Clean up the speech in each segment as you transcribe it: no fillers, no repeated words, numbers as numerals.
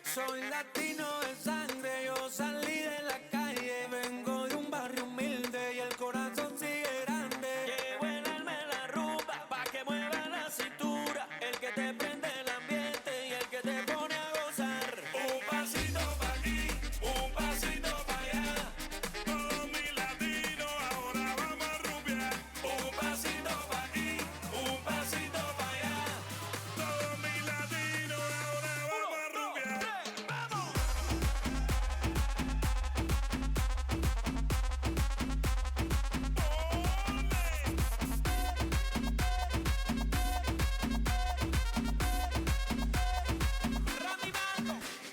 Soy latino de sangre, yo salí de la calle, vengo de un barrio humilde y el corazón sigue grande. Llevo el alma en la rumba pa' que mueva la cintura, el que te prende el ambiente y el que te pone a gozar. Un pasito pa' aquí, un pasito pa' allá. Todos mis latinos ahora vamos a rumbear. Un pasito pa' aquí, un pasito pa' allá. Todos mis latinos ahora vamos a rumbear.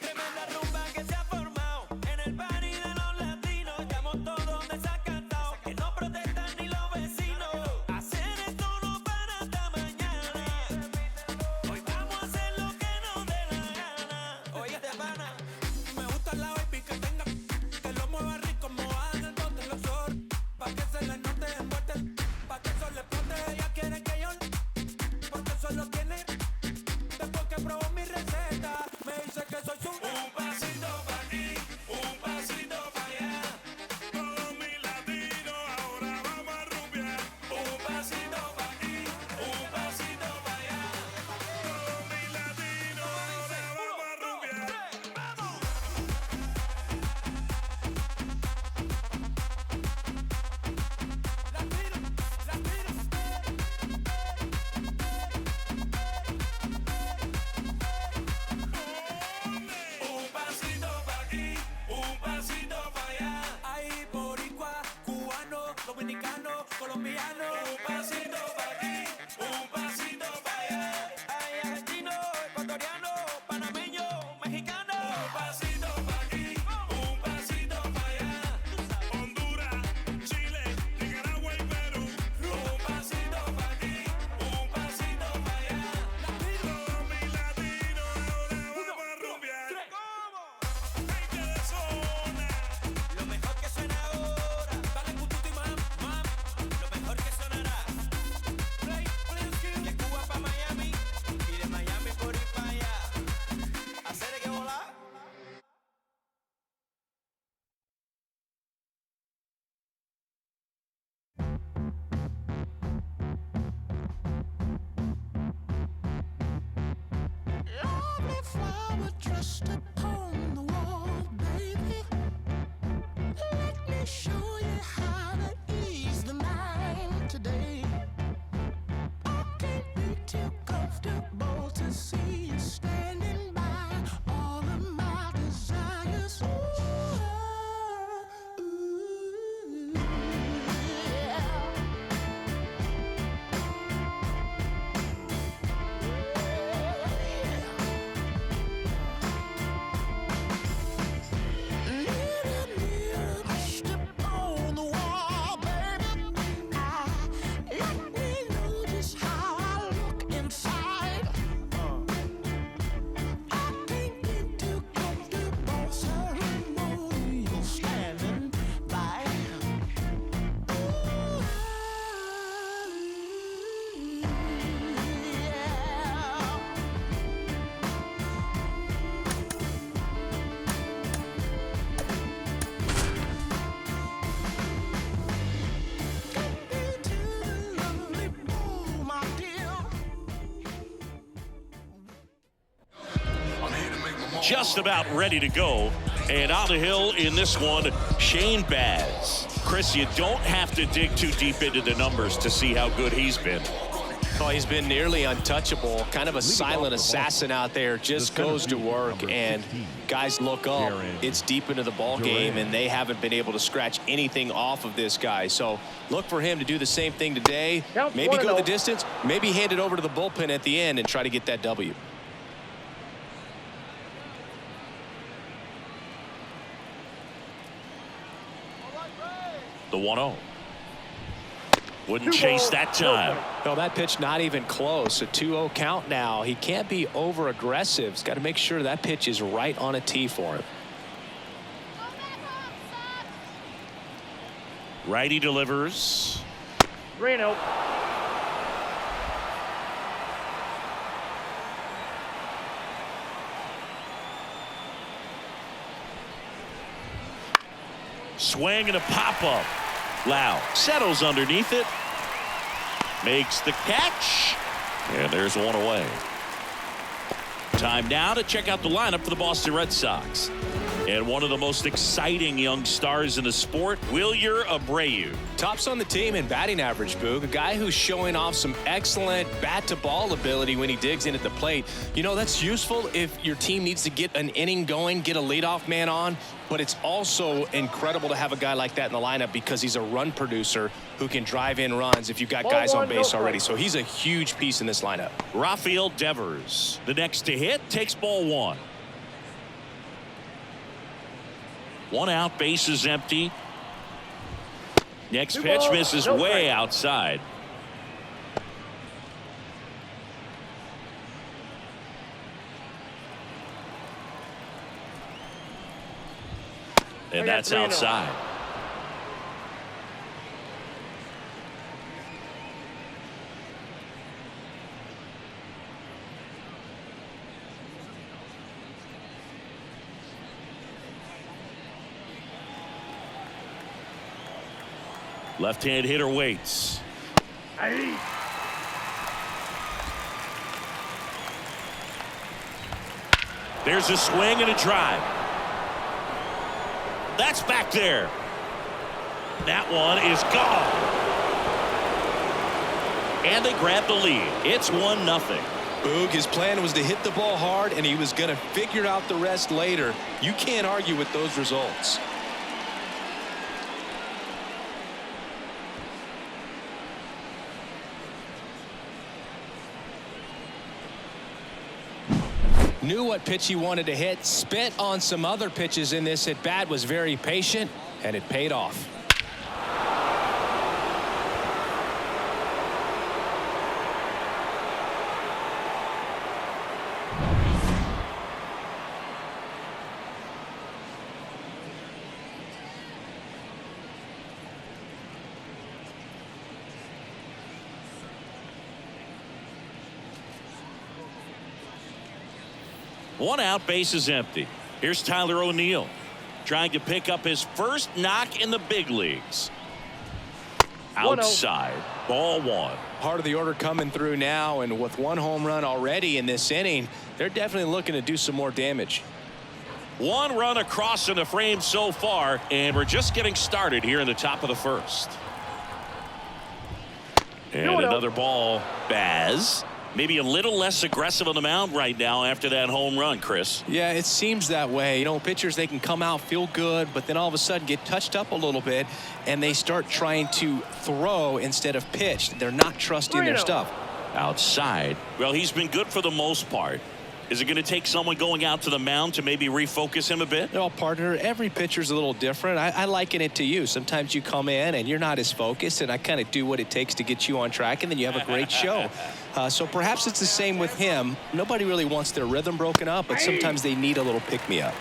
Tremenda rumba que se ha formado en el party de los latinos. Estamos todos desacatados, que no protestan ni los vecinos. Hacer esto no para hasta mañana. Hoy vamos a hacer lo que nos dé la gana. Oye, te pana, me gusta la baby que tenga, que lo mueva rico, mojada en el bote, los ojos, pa' que se le note envuelta, pa' que eso le explote. Ella quiere que yo, porque eso lo tiene. Después que probó mi receta, me dice que soy su. Un pasito pa' aquí, un pasito pa' allá. Todos mis latinos ahora vamos a rumbear. Un pasito pa' aquí, un pasito pa' allá. Todos mis latinos ahora vamos a rumbear. ¡Vamos! Un pasito pa' aquí, un pasito pa' allá. Hay boricua, cubano, dominicano, colombiano. Un pasito pa' aquí, un pasito pa' allá. Hay argentino, ecuatoriano, panameño, mexicano. Un pasito pa' aquí, un pasito pa' allá. Honduras, Chile, Nicaragua y Perú. Un pasito pa' aquí, un pasito pa' allá. Todos mis latinos ahora vamos a rumbear. Gente de zona, lo mejor que suena ahora. Dale cututo y mam, lo mejor que sonará. De Cuba pa' Miami y de Miami por ir pa' allá. Hacer que volar. Lovely flower dressed upon the wall, baby. Let me show you how to ease the mind today. I can't be too comfortable to see you standing by all of my desires. Ooh, yeah. Pushed upon the wall, baby. Let me know just how I look inside. I can't be too comfortable, so I know you're standing by. Ooh, yeah. Just about ready to go. And on the hill in this one, Shane Baz. Chris, you don't have to dig too deep into the numbers to see how good he's been. Oh, he's been nearly untouchable, kind of a silent assassin out there, just goes to work, and guys look up, it's deep into the ball game, and they haven't been able to scratch anything off of this guy. So look for him to do the same thing today, maybe go the distance, maybe hand it over to the bullpen at the end and try to get that W. The 1-0. Wouldn't chase that time. No, that pitch not even close. A 2-0 count now. He can't be over aggressive. He's got to make sure that pitch is right on a tee for him. Righty delivers. Swing and a pop-up. Lau settles underneath it. Makes the catch. And there's one away. Time now to check out the lineup for the Boston Red Sox. And one of the most exciting young stars in the sport, Wilyer Abreu. Tops on the team in batting average, Boog. A guy who's showing off some excellent bat-to-ball ability when he digs in at the plate. You know, that's useful if your team needs to get an inning going, get a leadoff man on. But it's also incredible to have a guy like that in the lineup because he's a run producer who can drive in runs if you've got guys on base already. So he's a huge piece in this lineup. Rafael Devers, the next to hit, takes ball one. One out, base is empty. Next pitch misses way outside. And that's outside. Left-hand hitter waits. There's a swing and a drive. That's back there. That one is gone. And they grab the lead. It's 1-0. Boog, his plan was to hit the ball hard, and he was going to figure out the rest later. You can't argue with those results. Knew what pitch he wanted to hit, spent on some other pitches in this at bat, was very patient, and it paid off. One out, base is empty. Here's Tyler O'Neill trying to pick up his first knock in the big leagues. Outside, ball one. Part of the order coming through now, and with one home run already in this inning, they're definitely looking to do some more damage. One run across in the frame so far, and we're just getting started here in the top of the first. And another ball. Baz. Maybe a little less aggressive on the mound right now after that home run, Chris. Yeah, it seems that way. You know, pitchers, they can come out, feel good, but then all of a sudden get touched up a little bit, and they start trying to throw instead of pitch. They're not trusting their stuff. Outside. Well, he's been good for the most part. Is it going to take someone going out to the mound to maybe refocus him a bit? Well, partner, every pitcher's a little different. I liken it to you. Sometimes you come in and you're not as focused, and I kind of do what it takes to get you on track, and then you have a great show. So perhaps it's the same with him. Nobody really wants their rhythm broken up, but sometimes they need a little pick-me-up.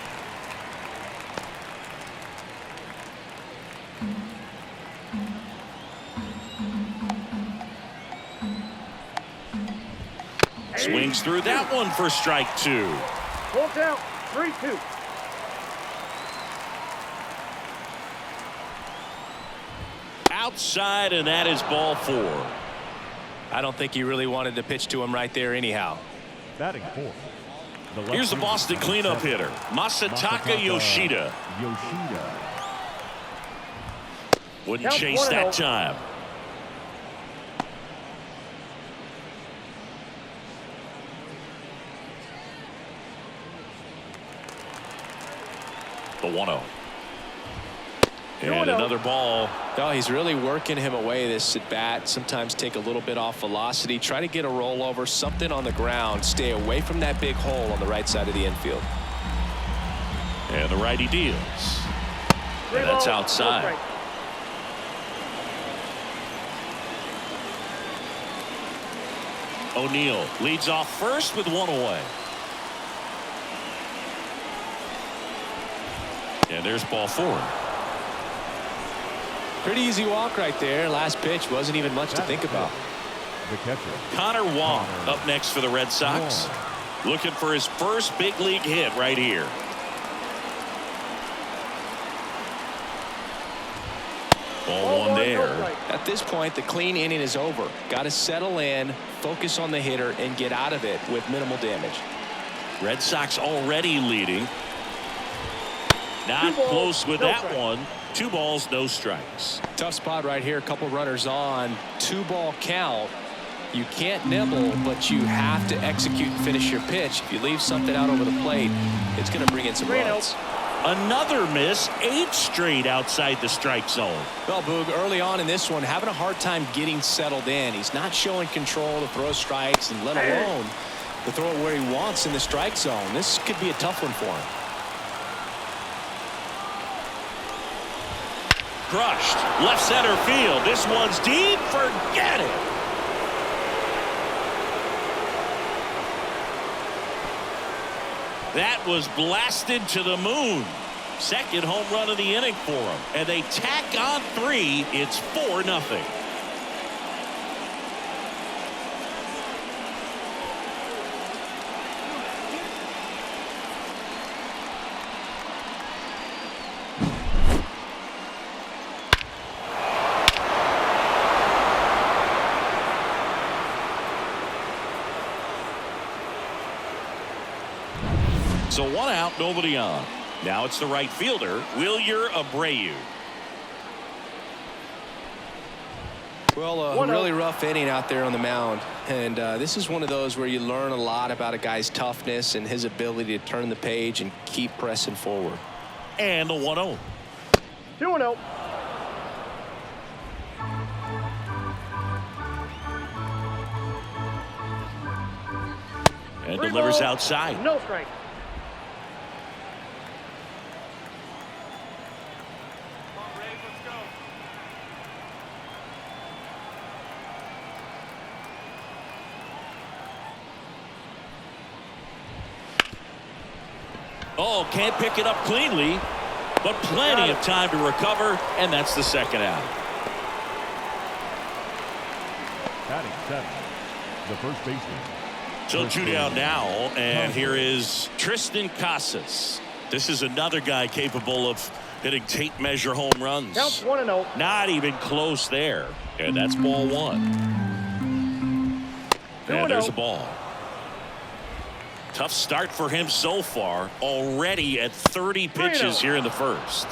Swings through that one for strike two. Full count, 3-2. Outside, and that is ball four. I don't think he really wanted to pitch to him right there anyhow. Batting fourth. Here's the Boston cleanup hitter, Masataka Yoshida. Wouldn't chase that time. The 1-0. And another ball. Oh, he's really working him away this at bat. Sometimes take a little bit off velocity. Try to get a rollover, something on the ground. Stay away from that big hole on the right side of the infield. And the righty deals. And that's outside. O'Neill leads off first with one away. And there's ball four. Pretty easy walk right there. Last pitch wasn't even much to think about. The catcher. Connor Wong up next for the Red Sox. Looking for his first big league hit right here. Ball one no there. strike. At this point, the clean inning is over. Got to settle in, focus on the hitter, and get out of it with minimal damage. Red Sox already leading. Not 2 balls, close with no that strikes. one. 2 balls, no strikes. Tough spot right here. A couple runners on. 2-ball count. You can't nibble, but you have to execute and finish your pitch. If you leave something out over the plate, it's going to bring in some runs. Another miss. 8 straight outside the strike zone. Well, Boog, early on in this one, having a hard time getting settled in. He's not showing control to throw strikes, and let alone to throw it where he wants in the strike zone. This could be a tough one for him. Crushed. Left center field. This one's deep. Forget it. That was blasted to the moon. Second home run of the inning for him. And they tack on 3. It's 4-0. So 1 out, nobody on. Now it's the right fielder, Wilyer Abreu. Well, a really rough inning out there on the mound. And this is one of those where you learn a lot about a guy's toughness and his ability to turn the page and keep pressing forward. And the 1-0. 2-0. And 3 delivers balls, outside. No strike. Oh, can't pick it up cleanly, but plenty of time to recover, and that's the second out. Batting 7, the first baseman. So 2 down now, and here is Tristan Casas. This is another guy capable of hitting tape measure home runs. Counts 1-0. Not even close there, and that's ball 1. And there's a ball. Tough start for him so far, already at 30 pitches here in the first.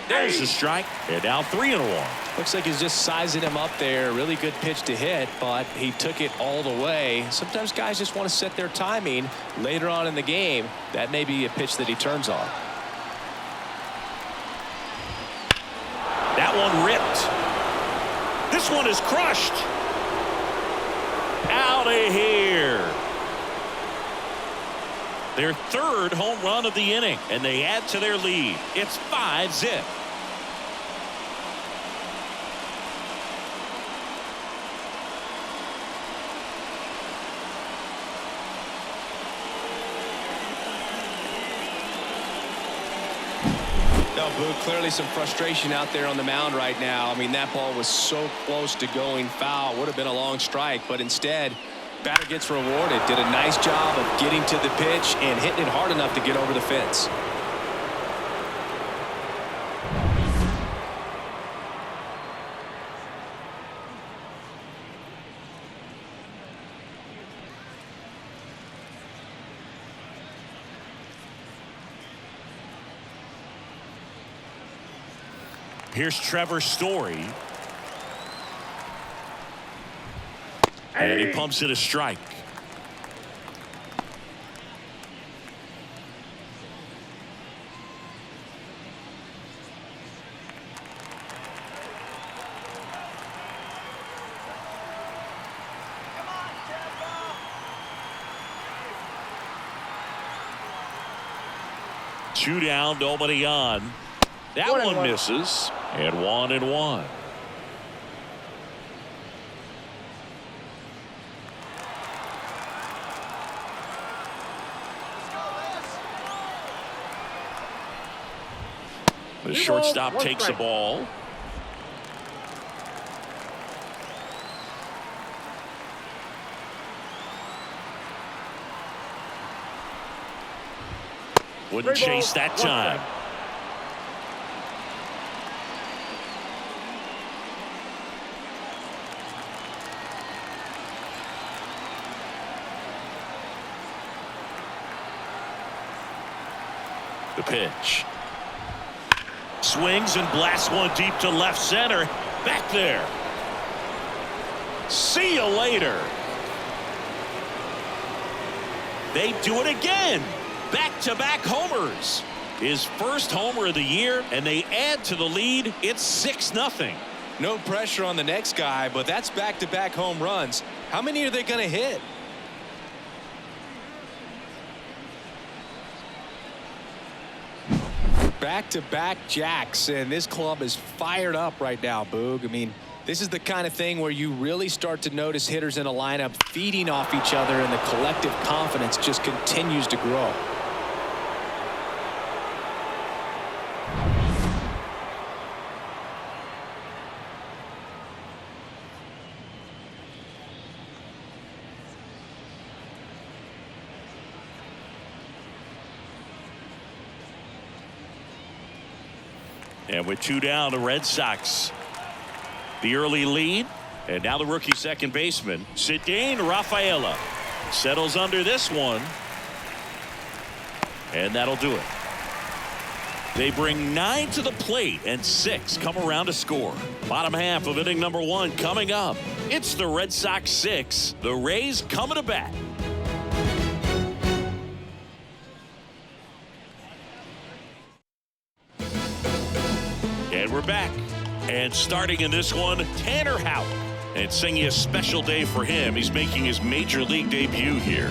There's the strike, and now 3-1. Looks like he's just sizing him up there. Really good pitch to hit, but he took it all the way. Sometimes guys just want to set their timing later on in the game. That may be a pitch that he turns on. That one ripped. This one is crushed. Out of here. Their 3rd home run of the inning, and they add to their lead. It's 5-0. No, Boog, clearly some frustration out there on the mound right now. I mean, that ball was so close to going foul. Would have been a long strike, but instead, batter gets rewarded. Did a nice job of getting to the pitch and hitting it hard enough to get over the fence. Here's Trevor Story. And he pumps it a strike. Two down, nobody on. That one misses. And 1-1. The shortstop takes the ball. Wouldn't chase that time. The pitch. Swings and blasts one deep to left center. Back there. See you later. They do it again. Back-to-back homers. His first homer of the year, and they add to the lead. It's 6-0. No pressure on the next guy, but that's back-to-back home runs. How many are they going to hit? Back-to-back jacks, and this club is fired up right now, Boog. I mean, this is the kind of thing where you really start to notice hitters in a lineup feeding off each other, and the collective confidence just continues to grow. And with 2 down, the Red Sox, the early lead, and now the rookie second baseman, Cedane Rafaela, settles under this one, and that'll do it. They bring 9 to the plate, and 6 come around to score. Bottom half of inning number 1 coming up. It's the Red Sox 6, the Rays coming to bat. And we're back. And starting in this one, Tanner Houck. And it's singing a special day for him. He's making his major league debut here.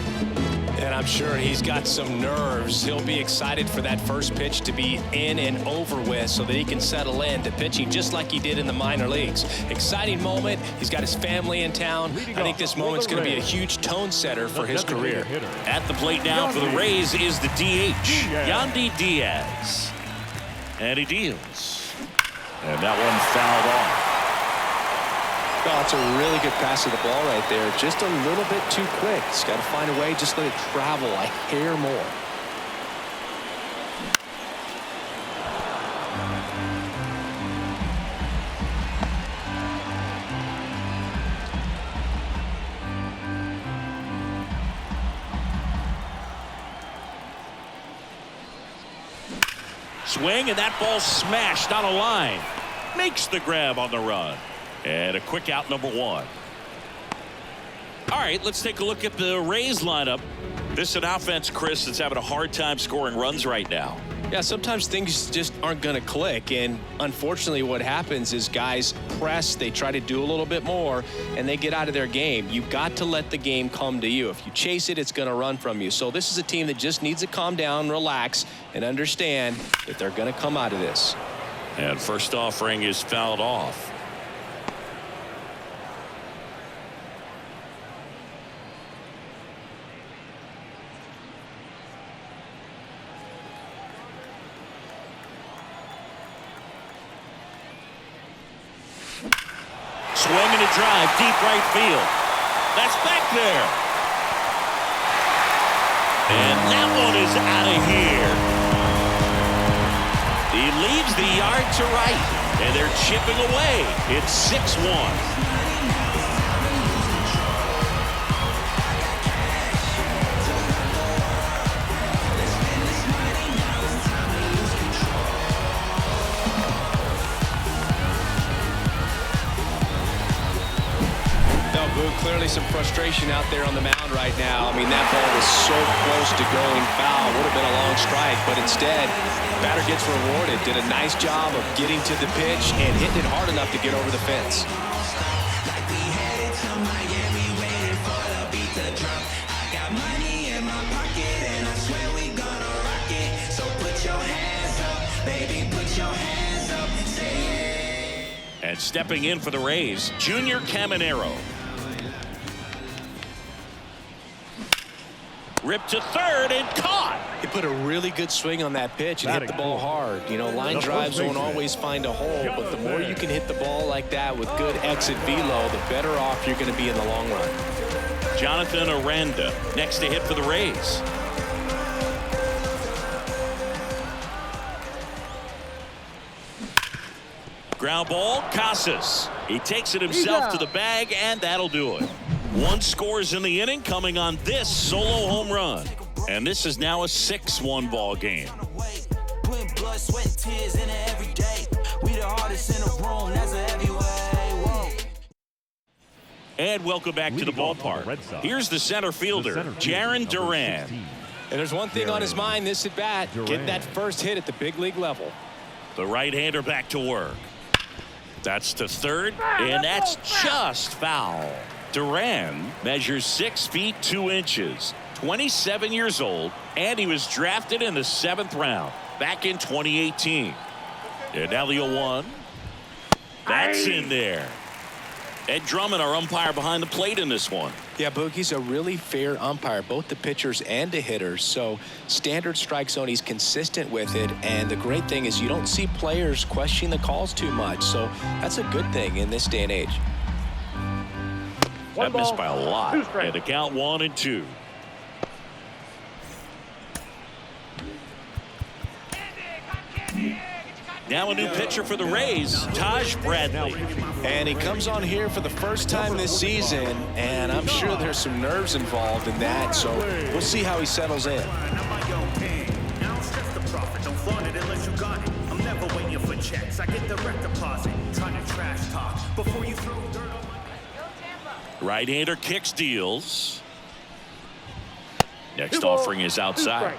And I'm sure he's got some nerves. He'll be excited for that first pitch to be in and over with so that he can settle in to pitching just like he did in the minor leagues. Exciting moment. He's got his family in town. I think this moment's going to be a huge tone setter for his career. At the plate now for the Rays is the DH, Yandy Diaz. And he deals. And that one fouled off. Oh, it's a really good pass of the ball right there. Just a little bit too quick. He's got to find a way. Just let it travel a hair more. Swing, and that ball smashed on a line. Makes the grab on the run. And a quick out, number 1. All right, let's take a look at the Rays lineup. This is an offense, Chris, that's having a hard time scoring runs right now. Yeah, sometimes things just aren't going to click, and unfortunately what happens is guys press, they try to do a little bit more, and they get out of their game. You've got to let the game come to you. If you chase it, it's going to run from you. So this is a team that just needs to calm down, relax, and understand that they're going to come out of this. And first offering is fouled off. Swing and a drive, deep right field. That's back there. And that one is out of here. He leaves the yard to right, and they're chipping away. It's 6-1. Clearly some frustration out there on the mound right now. I mean, that ball was so close to going foul. Would have been a long strike, but instead, batter gets rewarded. Did a nice job of getting to the pitch and hitting it hard enough to get over the fence. And stepping in for the Rays, Junior Caminero. Ripped to third and caught. He put a really good swing on that pitch and hit the ball hard. You know, line drives won't always find a hole, but the more you can hit the ball like that with good exit velo, the better off you're going to be in the long run. Jonathan Aranda next to hit for the Rays. Ground ball, Casas. He takes it himself to the bag, and that'll do it. 1 scores in the inning, coming on this solo home run. And this is now a 6-1 ball game. blood, sweat, and tears in it every day. We the hardest in the room, that's a heavyweight. Whoa. And welcome back to the ballpark. Here's the center fielder, Jarren Duran. And there's one thing on his mind this at bat, get that first hit at the big league level. The right-hander back to work. That's to third, and that's just foul. Duran measures 6 feet 2 inches, 27 years old, and he was drafted in the 7th round back in 2018. And now the 0-1. That's in there. Ed Drummond, our umpire behind the plate in this one. Yeah, Boogie's a really fair umpire, both the pitchers and the hitters. So standard strike zone, he's consistent with it. And the great thing is you don't see players questioning the calls too much. So that's a good thing in this day and age. That missed by a lot. And the count 1-2. Now a new pitcher for the Rays, Taj Bradley. And he comes on here for the first time this season, and I'm sure there's some nerves involved in that, so we'll see how he settles in. Right-hander kicks, deals. Next offering is outside.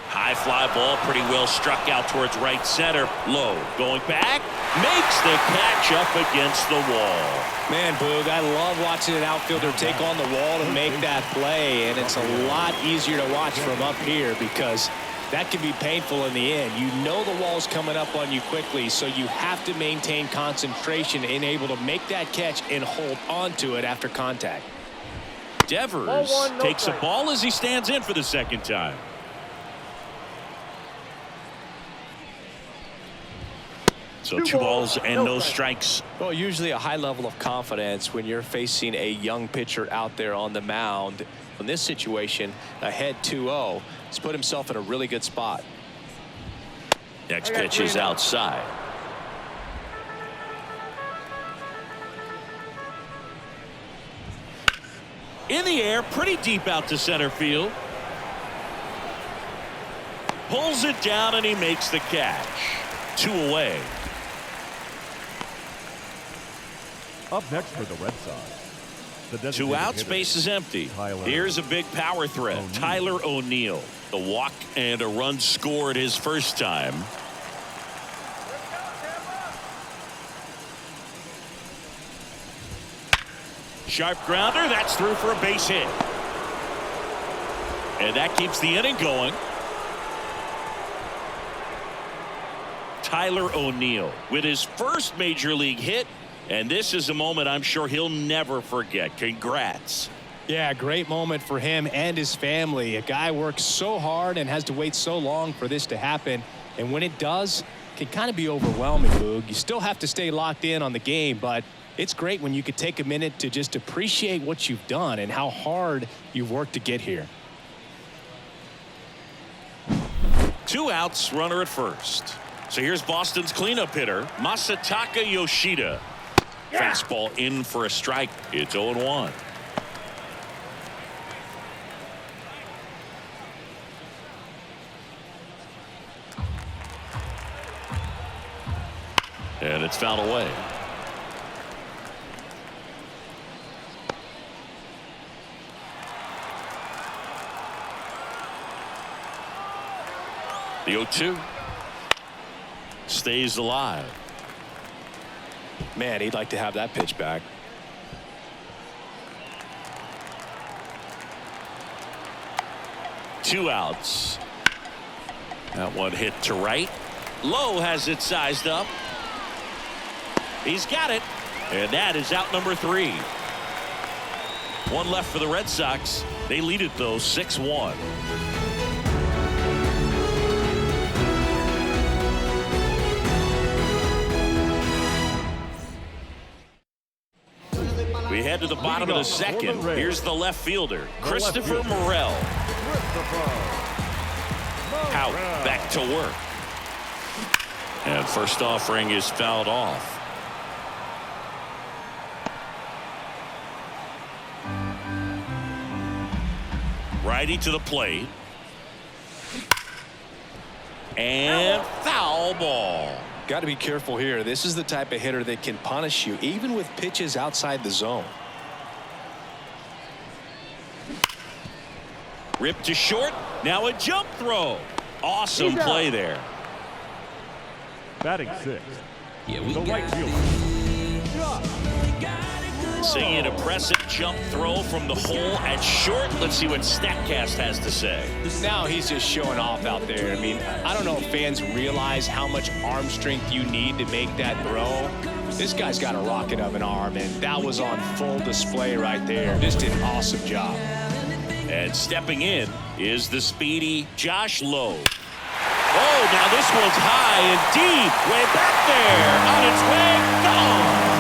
High fly ball, pretty well struck out towards right center. Low, going back, makes the catch up against the wall. Man, Boog, I love watching an outfielder take on the wall to make that play, and it's a lot easier to watch from up here because that can be painful in the end. You know the wall's coming up on you quickly, so you have to maintain concentration and able to make that catch and hold onto it after contact. Devers takes a ball as he stands in for the second time. So 2 balls and no strikes. Well, usually a high level of confidence when you're facing a young pitcher out there on the mound. In this situation, ahead 2-0, he's put himself in a really good spot. Next pitch is outside. In the air, pretty deep out to center field. Pulls it down and he makes the catch. 2 away. Up next for the Red Sox. The 2 outs, base is empty. Here's a big power threat. Tyler O'Neill. The walk and a run scored his first time. Sharp grounder, that's through for a base hit. And that keeps the inning going. Tyler O'Neill with his first major league hit. And this is a moment I'm sure he'll never forget. Congrats. Yeah, great moment for him and his family. A guy works so hard and has to wait so long for this to happen. And when it does, it can kind of be overwhelming, Boog. You still have to stay locked in on the game, but it's great when you could take a minute to just appreciate what you've done and how hard you've worked to get here. 2 outs, runner at first. So here's Boston's cleanup hitter, Masataka Yoshida. Fastball in for a strike. It's 0-1. And it's fouled away. The 0-2 stays alive. Man, he'd like to have that pitch back. Two outs. That one hit to right. Lowe has it sized up. He's got it. And that is out number 3. One left for the Red Sox. They lead it, though, 6-1. We head to the bottom of the second. Here's the left fielder, Christopher Morel. Houck back to work. And first offering is fouled off. Righty to the plate. And foul ball. Got to be careful here. This is the type of hitter that can punish you even with pitches outside the zone. Ripped to short. Now a jump throw. Awesome play there. Batting sixth. Yeah, we The got right fielder. Seeing an impressive jump throw from the hole at short. Let's see what StatCast has to say. Now he's just showing off out there. I mean, I don't know if fans realize how much arm strength you need to make that throw. This guy's got a rocket of an arm, and that was on full display right there. Just an awesome job. And stepping in is the speedy Josh Lowe. Oh, now this one's high and deep. Way back there. On its way. Gone.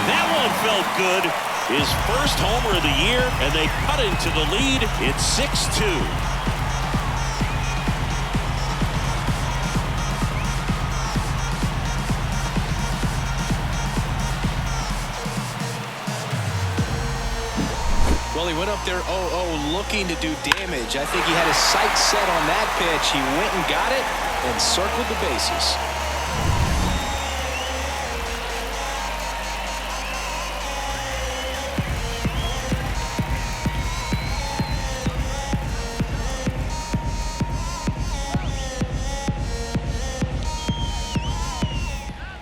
That one felt good. His first homer of the year, and they cut into the lead. It's 6-2. Well, he went up there 0-0 looking to do damage. I think he had his sights set on that pitch. He went and got it and circled the bases.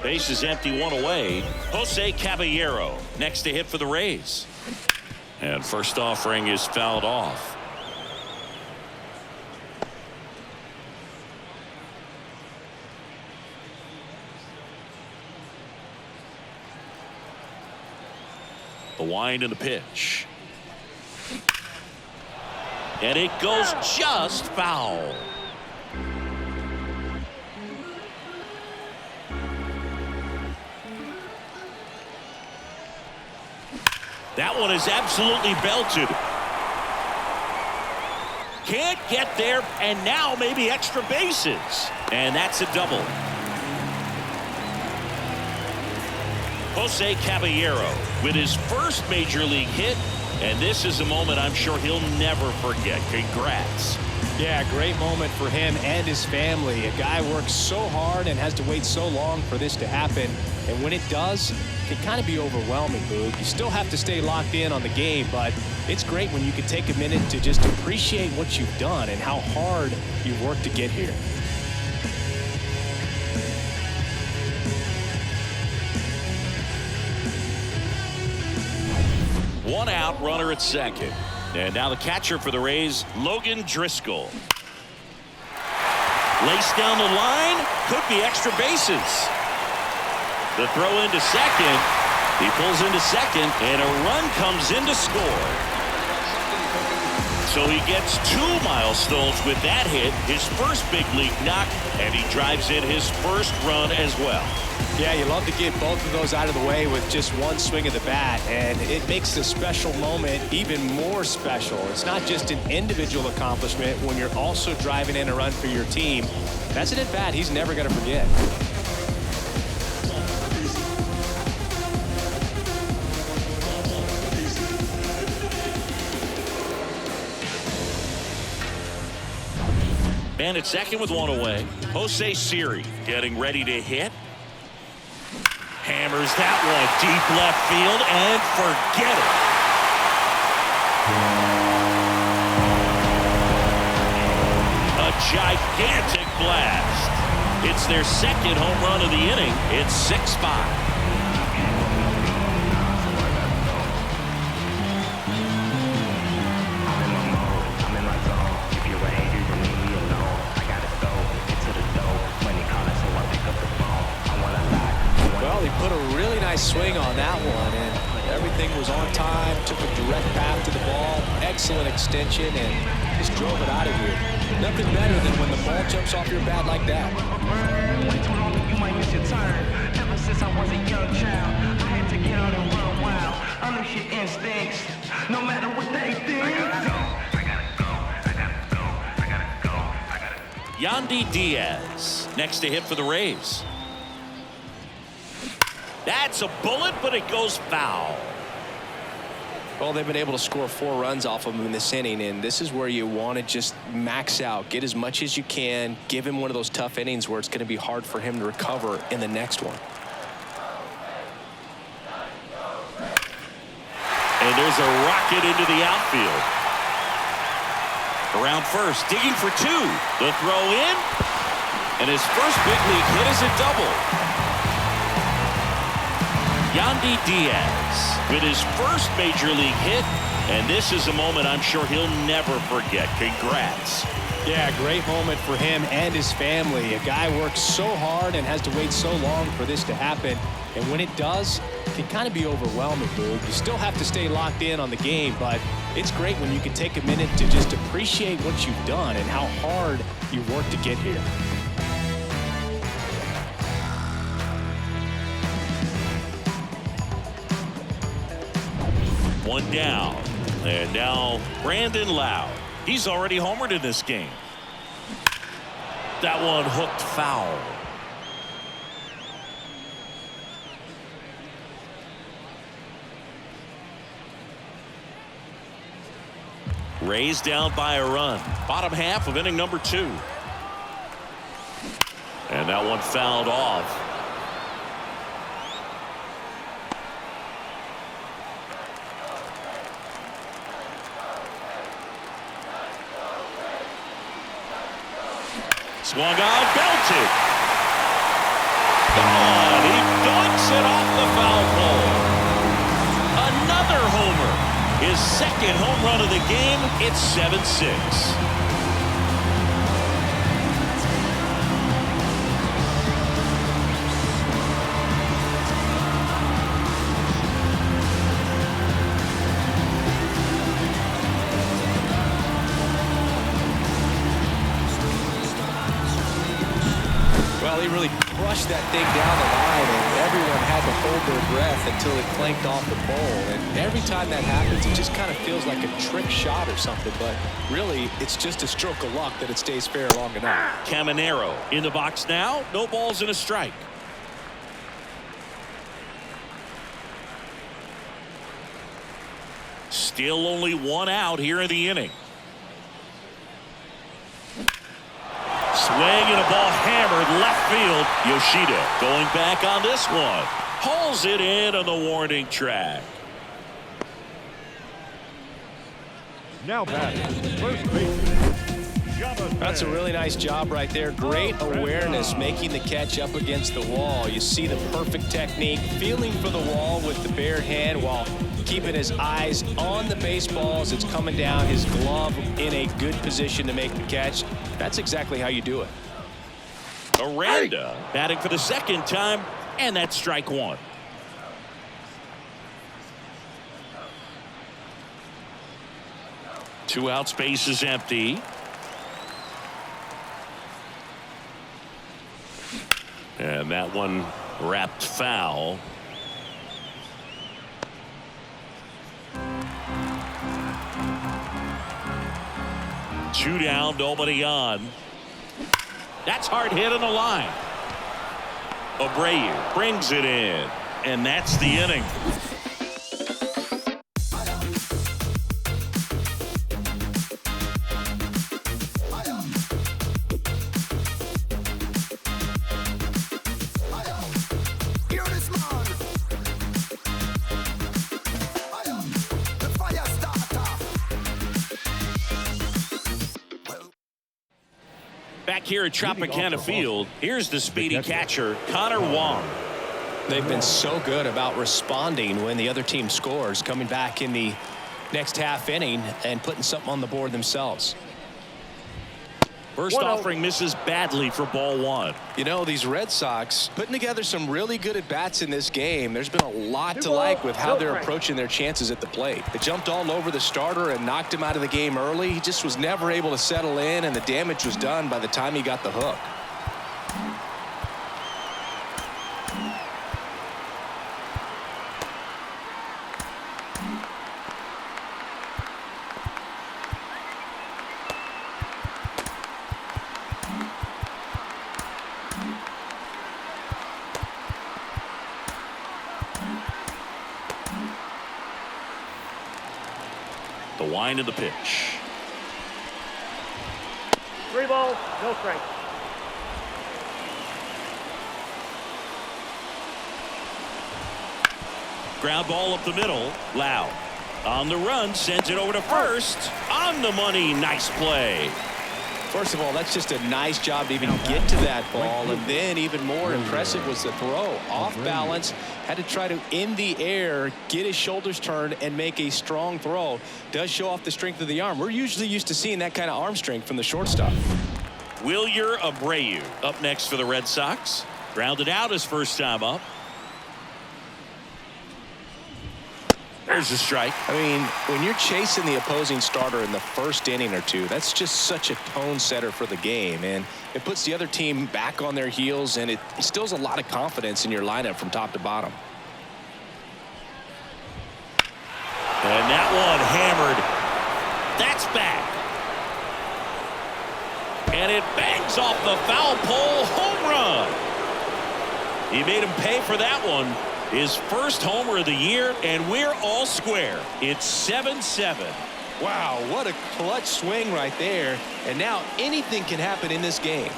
Base is empty, one away. Jose Caballero next to hit for the Rays. And first offering is fouled off. The wind and the pitch. And it goes just foul. That one is absolutely belted. Can't get there, and now maybe extra bases. And that's a double. Jose Caballero with his first major league hit, and this is a moment I'm sure he'll never forget. Congrats. Yeah, great moment for him and his family. A guy works so hard and has to wait so long for this to happen. And when it does, it can kind of be overwhelming, Houck. You still have to stay locked in on the game, but it's great when you can take a minute to just appreciate what you've done and how hard you've worked to get here. One out, runner at second. And now the catcher for the Rays, Logan Driscoll. Laced down the line, could be extra bases. The throw into second. He pulls into second, and a run comes in to score. So he gets 2 milestones with that hit, his first big league knock, and he drives in his first run as well. Yeah, you love to get both of those out of the way with just one swing of the bat, and it makes the special moment even more special. It's not just an individual accomplishment when you're also driving in a run for your team. That's an at-bat he's never going to forget. And at second with one away, Jose Siri getting ready to hit. Hammers that one deep left field and forget it. A gigantic blast. It's their second home run of the inning. It's 6-5. He put a really nice swing on that one, and everything was on time. Took a direct path to the ball, excellent extension, and just drove it out of here. Nothing better than when the ball jumps off your bat like that. Way too long, you might miss your turn. Ever since I was a young child, I had to get out and run wild. Unleash your instincts, no matter what they think. Yandy Diaz next to hit for the Rays. That's a bullet, but it goes foul. Well, they've been able to score 4 runs off of him in this inning, and this is where you want to just max out, get as much as you can, give him one of those tough innings where it's going to be hard for him to recover in the next one. And there's a rocket into the outfield. Around first, digging for 2. The throw in, and his first big league hit is a double. Yandy Diaz with his first major league hit, and this is a moment I'm sure he'll never forget. Congrats. Yeah, great moment for him and his family. A guy works so hard and has to wait so long for this to happen, and when it does, it can kind of be overwhelming, dude. You still have to stay locked in on the game, but it's great when you can take a minute to just appreciate what you've done and how hard you worked to get here. One down, and now Brandon Lowe. He's already homered in this game. That one hooked foul. Rays down by a run. Bottom half of inning number 2. And that one fouled off. Swung on, belted. Gone. He dunks it off the foul pole. Another homer. His second home run of the game. It's 7-6. Well, he really brushed that thing down the line, and everyone had to hold their breath until it clanked off the pole. And every time that happens, it just kind of feels like a trick shot or something. But really, it's just a stroke of luck that it stays fair long enough. Caminero in the box now. No balls and a strike. Still only 1 out here in the inning. Swing and a ball hammered left field. Yoshida going back on this one. Hauls it in on the warning track. Now batting, first baseman. That's a really nice job right there. Great awareness, making the catch up against the wall. You see the perfect technique, feeling for the wall with the bare hand while keeping his eyes on the baseball as it's coming down, his glove in a good position to make the catch. That's exactly how you do it. Aranda batting for the second time, and that's strike 1. Two out, space is empty. And that one wrapped foul. Two down, nobody on. That's hard hit on the line. Abreu brings it in, and that's the inning. Back here at Tropicana Field, here's the speedy catcher, Connor Wong. They've been so good about responding when the other team scores, coming back in the next half inning and putting something on the board themselves. First offering misses badly for ball 1. You know, these Red Sox putting together some really good at-bats in this game. There's been a lot to like with how they're approaching their chances at the plate. They jumped all over the starter and knocked him out of the game early. He just was never able to settle in, and the damage was done by the time he got the hook. The wind of the pitch. 3 balls, no strikes. Ground ball up the middle. Lau on the run, sends it over to first. On the money, nice play. First of all, that's just a nice job to even get to that ball, and then even more impressive was the throw. Off balance, had to try to, in the air, get his shoulders turned and make a strong throw. Does show off the strength of the arm. We're usually used to seeing that kind of arm strength from the shortstop. Wilyer Abreu up next for the Red Sox. Grounded out his first time up. There's a strike. I mean, when you're chasing the opposing starter in the first inning or two, that's just such a tone setter for the game, and it puts the other team back on their heels, and it instills a lot of confidence in your lineup from top to bottom. And that one hammered. That's back. And it bangs off the foul pole. Home run. He made him pay for that one. His first homer of the year, and we're all square. It's 7-7. Wow, what a clutch swing right there. And now anything can happen in this game.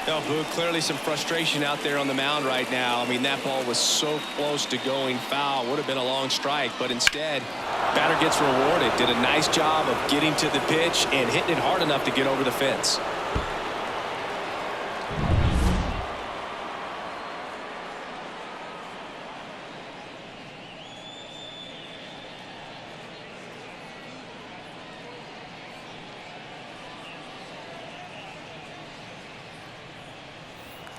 Oh, Boo, clearly some frustration out there on the mound right now. I mean, that ball was so close to going foul. Would have been a long strike, but instead, batter gets rewarded. Did a nice job of getting to the pitch and hitting it hard enough to get over the fence.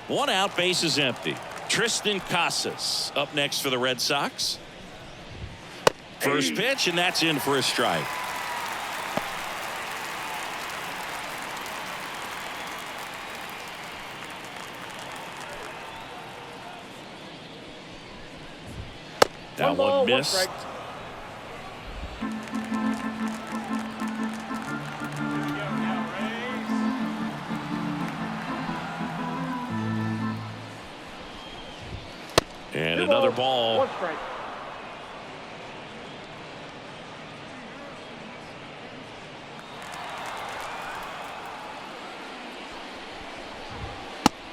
One out, base is empty. Tristan Casas up next for the Red Sox. First pitch, and that's in for a strike. That one missed. And another ball. 1 strike.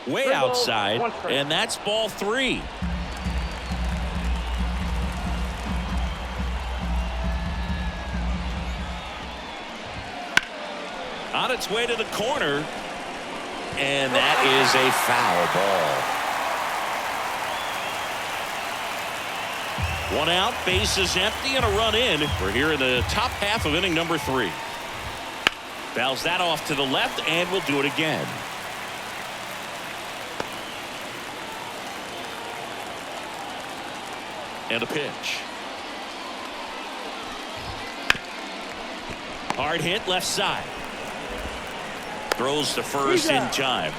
Way outside, and that's ball 3. On its way to the corner, and that is a foul ball. 1 out, base is empty, and a run in. We're here in the top half of inning number 3. Fouls that off to the left, and we'll do it again. And a pitch. Hard hit left side. Throws to first in time.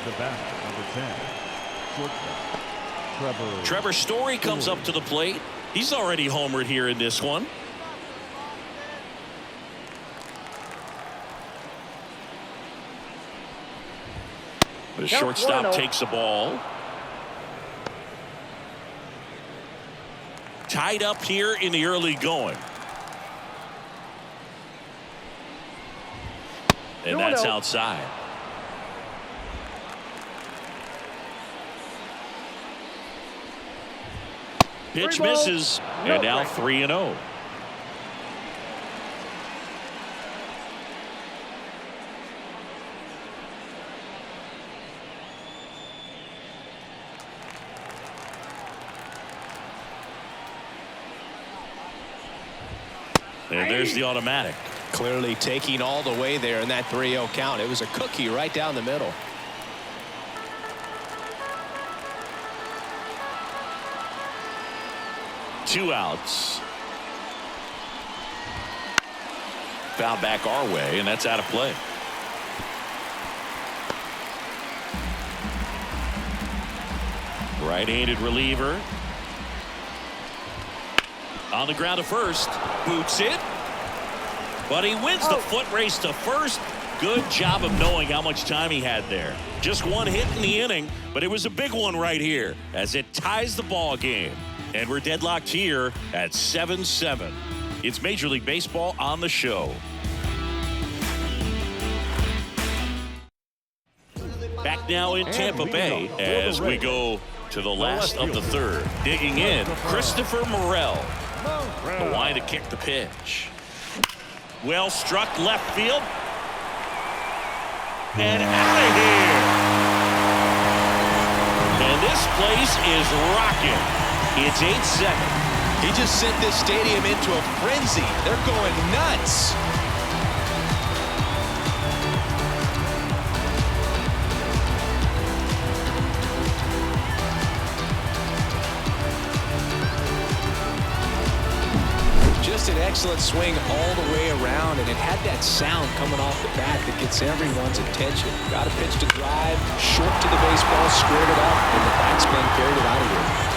The batter, number 10. Trevor Story comes up to the plate. He's already homered here in this one. The shortstop takes the ball. Tied up here in the early going. And that's outside. Pitch misses, and now 3-0. And there's the automatic. Clearly taking all the way there in that 3-0 count. It was a cookie right down the middle. Two outs. Foul back our way, and that's out of play. Right-handed reliever. On the ground to first. Boots it. But he wins the foot race to first, Good job of knowing how much time he had there. Just one hit in the inning, but it was a big one right here as it ties the ball game. And we're deadlocked here at 7-7. It's Major League Baseball on the show. Back now in Tampa Bay as we go to the last of the third. Digging in, Christopher Morel. The line to kick the pitch. Well struck left field. And out of here. And this place is rocking. It's 8-7. He just sent this stadium into a frenzy. They're going nuts. Just an excellent swing all the way around, and it had that sound coming off the bat that gets everyone's attention. Got a pitch to drive, short to the baseball, squared it up, and the batsman carried it out of here.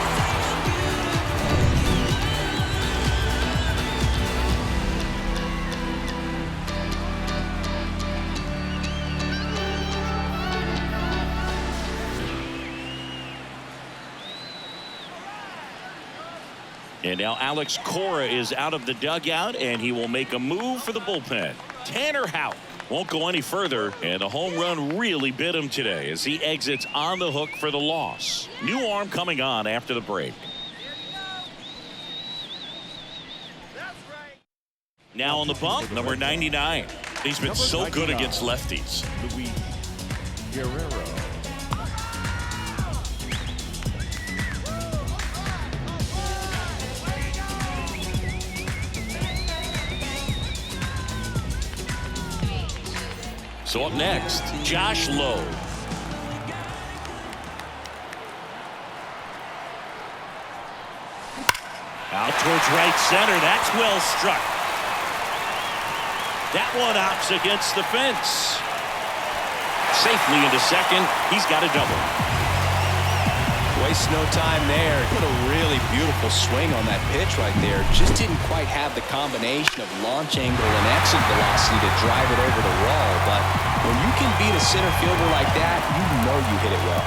And now Alex Cora is out of the dugout, and he will make a move for the bullpen. Tanner Houck won't go any further, and the home run really bit him today as he exits on the hook for the loss. New arm coming on after the break. Now on the bump, number 99. He's been so good against lefties. Luis Guerrero. So up next, Josh Lowe. Out towards right center. That's well struck. That one hops against the fence. Safely into second. He's got a double. Waste no time there. What a really beautiful swing on that pitch right there. Just didn't quite have the combination of launch angle and exit velocity to drive it over the wall. But when you can beat a center fielder like that, you know you hit it well.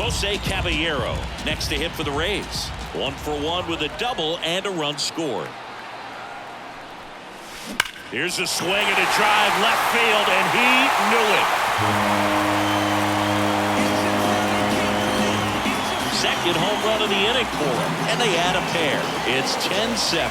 Jose Caballero next to hit for the Rays. 1-for-1 with a double and a run scored. Here's a swing and a drive left field, and he knew it. Second home run of the inning for him, and they add a pair. It's 10-7.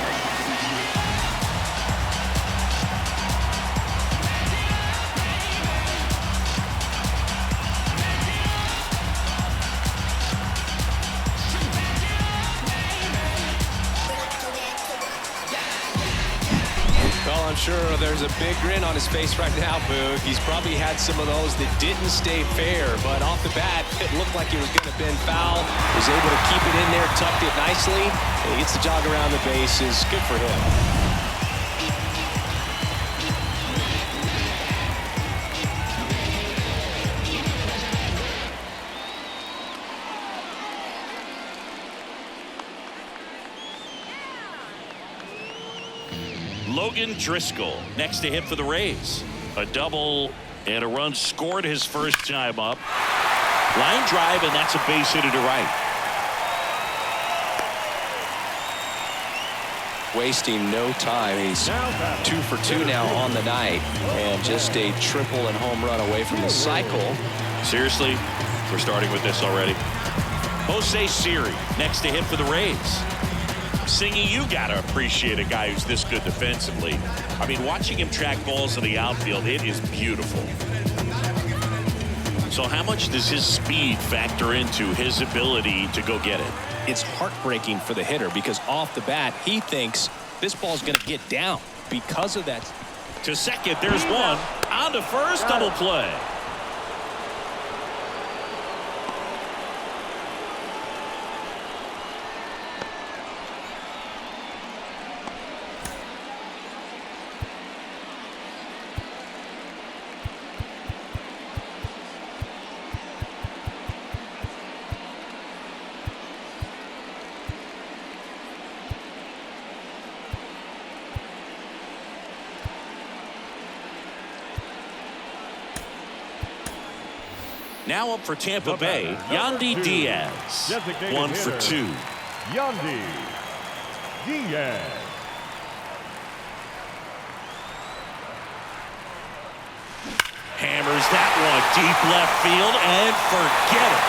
Well, I'm sure there's a big grin on his face right now, Boog. He's probably had some of those that didn't stay fair, but off the bat, it looked like it was going to bend foul. Was able to keep it in there, tucked it nicely, and he gets the jog around the bases. Good for him. Logan Driscoll next to hit for the Rays. A double and a run scored his first time up. Line drive, and that's a base hit to right. Wasting no time. He's 2 for 2 now on the night, and just a triple and home run away from the cycle. Seriously, we're starting with this already. Jose Siri next to hit for the Rays. Singy, you gotta appreciate a guy who's this good defensively. I mean, watching him track balls in the outfield, it is beautiful. So how much does his speed factor into his ability to go get it? It's heartbreaking for the hitter because off the bat, he thinks this ball's going to get down because of that. To second, there's one. On to first, double play. Now up for Tampa The Bay, batter, number Yandy 2, Diaz. designated 1 for hitter, 2. Yandy Diaz. Hammers that one deep left field and forget it.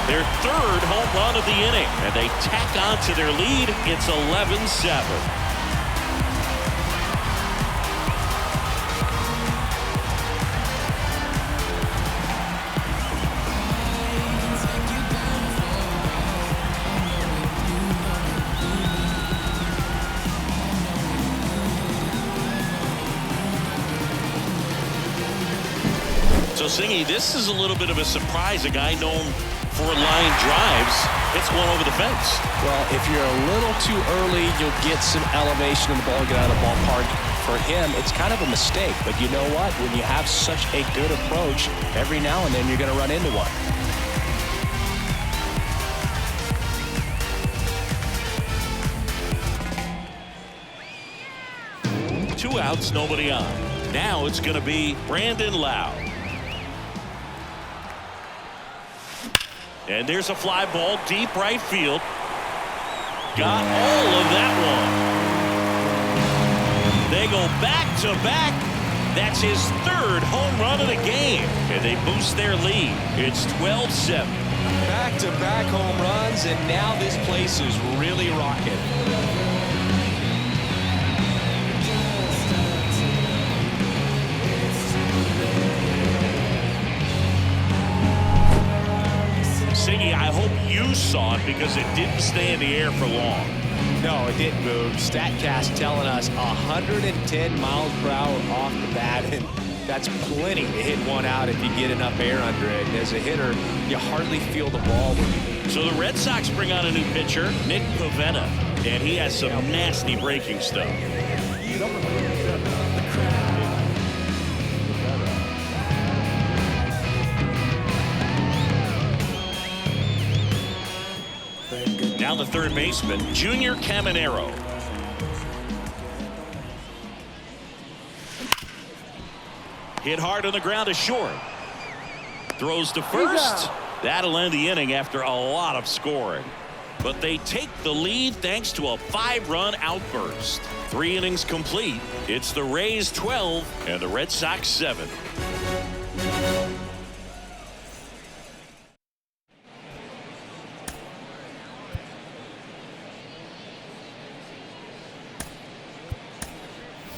Their 3rd home run of the inning, and they tack on to their lead. It's 11-7. So, Singy, this is a little bit of a surprise. A guy known for line drives hits one over the fence. Well, if you're a little too early, you'll get some elevation in the ball, get out of the ballpark. For him, it's kind of a mistake. But you know what? When you have such a good approach, every now and then you're going to run into one. Two outs, nobody on. Now it's going to be Brandon Lau. And there's a fly ball deep right field. Got all of that one. They go back to back. That's his 3rd home run of the game. And they boost their lead. It's 12-7. Back-to-back home runs, and now this place is really rocking. Siggy, I hope you saw it because it didn't stay in the air for long. No, it didn't move. StatCast telling us 110 miles per hour off the bat, and that's plenty to hit one out if you get enough air under it. As a hitter, you hardly feel the ball. So the Red Sox bring on a new pitcher, Nick Pivetta, and he has some nasty breaking stuff. Number 37. Now the 3rd baseman, Junior Caminero. Hit hard on the ground to short. Throws to first. That'll end the inning after a lot of scoring. But they take the lead thanks to a 5-run outburst. 3 innings complete. It's the Rays 12 and the Red Sox 7.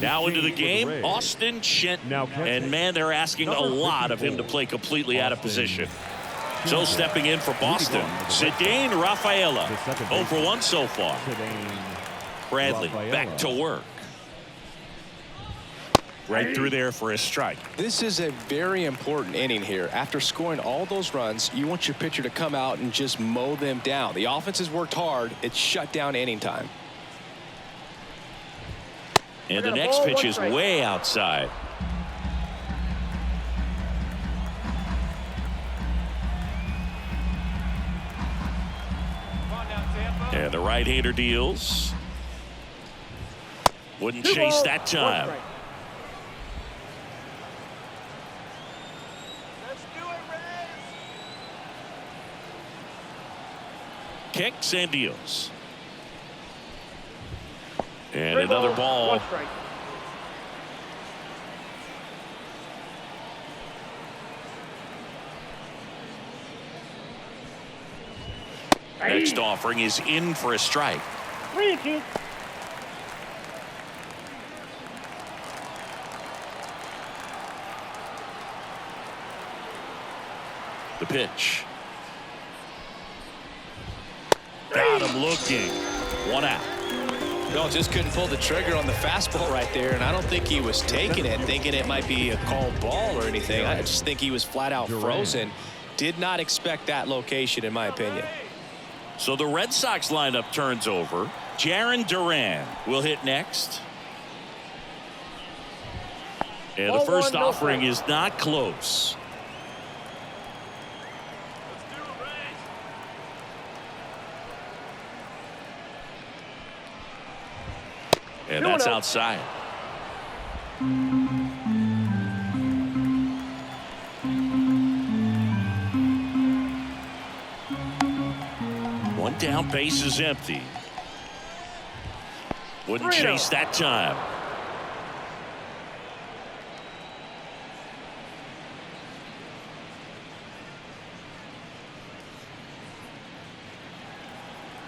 Now into the game, Austin Shenton. And man, they're asking a lot of him to play completely out of position. So stepping in for Boston, Cedane Rafaela. 0 for 1 so far. Bradley back to work. Right through there for a strike. This is a very important inning here. After scoring all those runs, you want your pitcher to come out and just mow them down. The offense has worked hard. It's shut down inning time. And the next pitch is way outside. And the right-hander deals. Wouldn't chase that time. Kicks and deals. And another ball. Next offering is in for a strike. 3-2. The pitch. Got him looking. 1 out. No, just couldn't pull the trigger on the fastball right there, and I don't think he was taking it, thinking it might be a called ball or anything. I just think he was flat out frozen. Did not expect that location, in my opinion. So the Red Sox lineup turns over. Jarren Duran will hit next. And the first offering is not close. And that's outside. One down, base is empty. Wouldn't chase that time.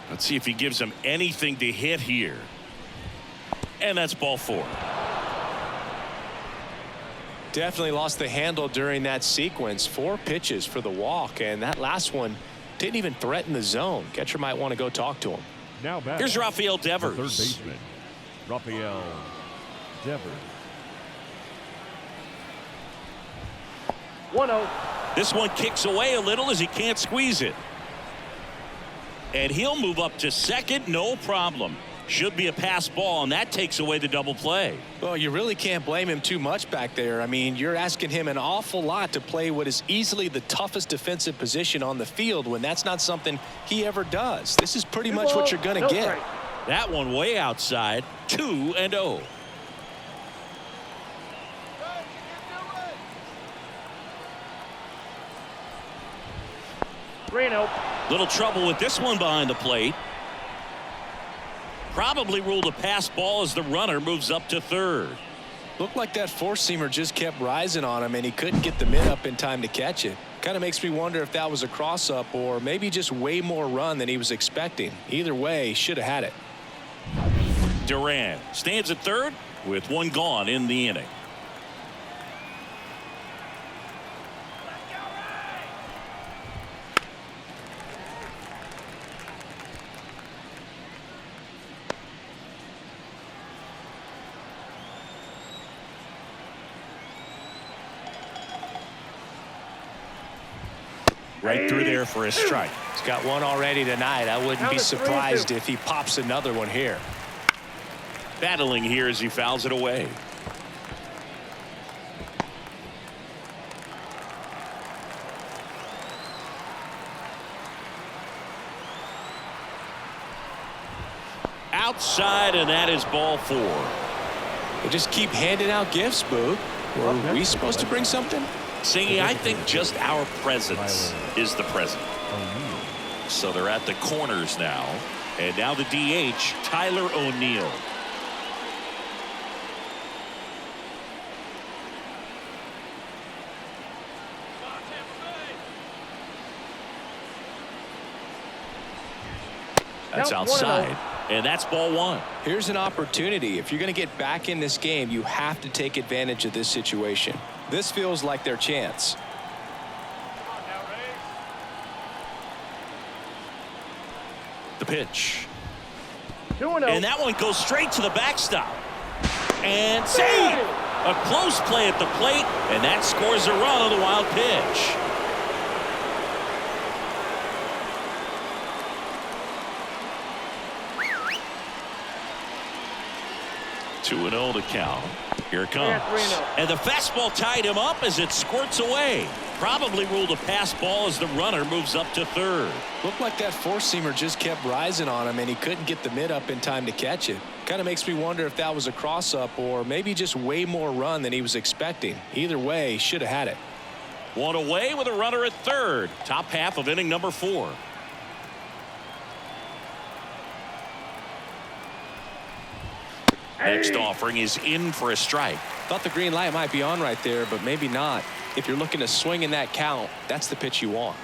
Let's see if he gives him anything to hit here. And that's ball 4. Definitely lost the handle during that sequence. 4 pitches for the walk, and that last one didn't even threaten the zone. Catcher might want to go talk to him. Now back. Here's Rafael Devers. Third baseman, Rafael Devers. 1-0. This one kicks away a little as he can't squeeze it. And he'll move up to second, no problem. Should be a pass ball, and that takes away the double play. Well, you really can't blame him too much back there. I mean, you're asking him an awful lot to play what is easily the toughest defensive position on the field when that's not something he ever does. This is pretty much what you're going to get. That one way outside, 2-0. Little trouble with this one behind the plate. Probably ruled a pass ball as the runner moves up to third. Looked like that four-seamer just kept rising on him, and he couldn't get the mid up in time to catch it. Kind of makes me wonder if that was a cross-up or maybe just way more run than he was expecting. Either way, should have had it. Duran stands at third with one gone in the inning. Right through there for a strike. He's got one already tonight. I wouldn't be surprised if he pops another one here. Battling here as he fouls it away. Outside, and that is ball 4. They just keep handing out gifts, Boo. Were we supposed to bring something? Singy, I think just our presence is the present. So they're at the corners now. And now the DH, Tyler O'Neill. That's outside. And that's ball 1. Here's an opportunity. If you're going to get back in this game, you have to take advantage of this situation. This feels like their chance. The pitch. 2-0. And that one goes straight to the backstop. And save! A close play at the plate, and that scores a run on the wild pitch. 2-0 to count. Here it comes. And the fastball tied him up as it squirts away. Probably ruled a pass ball as the runner moves up to third. Looked like that four-seamer just kept rising on him, and he couldn't get the mid up in time to catch it. Kind of makes me wonder if that was a cross-up or maybe just way more run than he was expecting. Either way, should have had it. One away with a runner at third. Top half of inning number 4. Next offering is in for a strike. Thought the green light might be on right there, but maybe not. If you're looking to swing in that count, that's the pitch you want.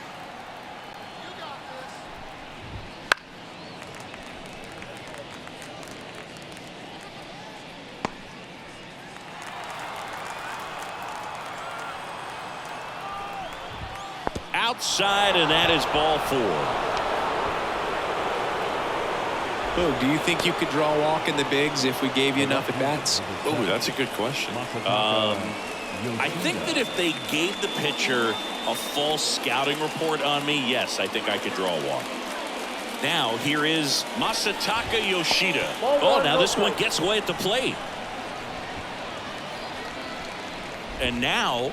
Outside, and that is ball 4. Oh, do you think you could draw a walk in the bigs if we gave you enough at bats? Oh, that's a good question. I think that if they gave the pitcher a full scouting report on me, yes, I think I could draw a walk. Now here is Masataka Yoshida. Oh, now this one gets away at the plate. And now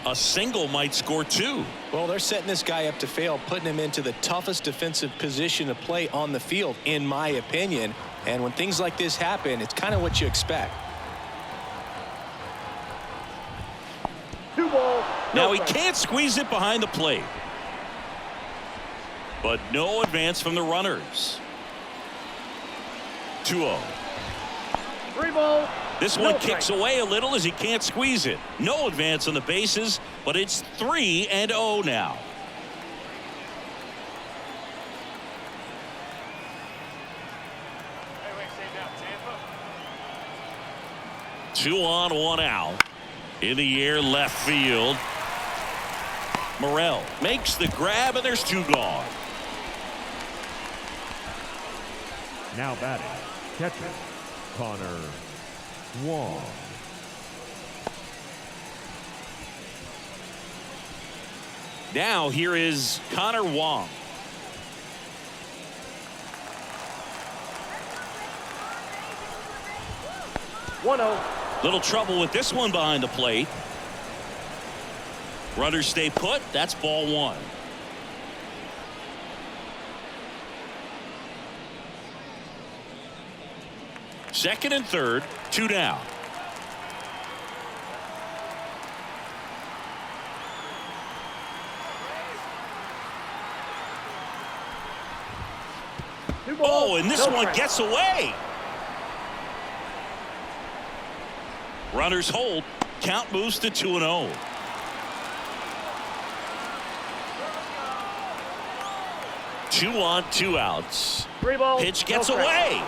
a single might score 2. Well, they're setting this guy up to fail, putting him into the toughest defensive position to play on the field, in my opinion. And when things like this happen, it's kind of what you expect. 2 balls. Now No he strikes. can't squeeze it behind the plate. But no advance from the runners. 2-0. 3 balls. This No one strikes. kicks away a little as he can't squeeze it. No advance on the bases, but it's 3-0 now. Tampa. 2 on, 1 out. In the air, left field. Morel makes the grab, and there's 2 gone. Now batting, catcher, Connor Wong. Now here is Connor Wong. One 0. Little trouble with this one behind the plate. Runners stay put. That's ball 1. Second and third, 2 down. Oh, and this one gets away. Runners hold. Count moves to 2-0. Two on, 2 outs. 3 balls. Pitch gets no strikes. away.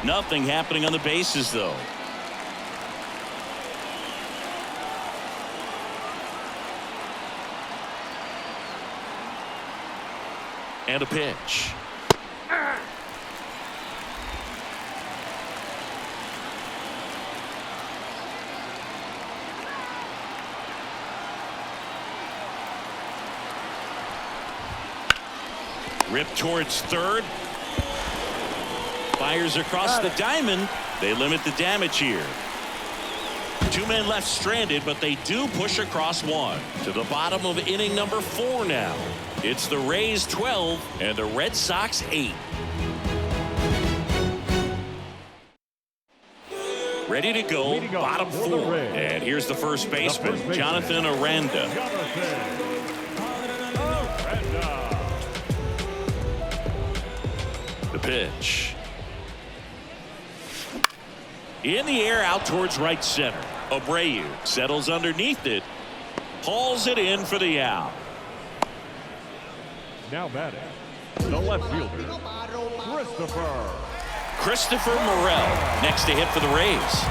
Nothing happening on the bases, though. And a pitch. Ripped towards third. Fires across the diamond. They limit the damage here. 2 men left stranded, but they do push across 1. To the bottom of inning number 4 now. It's the Rays 12 and the Red Sox 8. Ready to go, bottom 4. And here's the first baseman, Jonathan Aranda. The pitch. In the air, out towards right center. Abreu settles underneath it. Hauls it in for the out. Now batting, the left fielder, Christopher Morel next to hit for the Rays.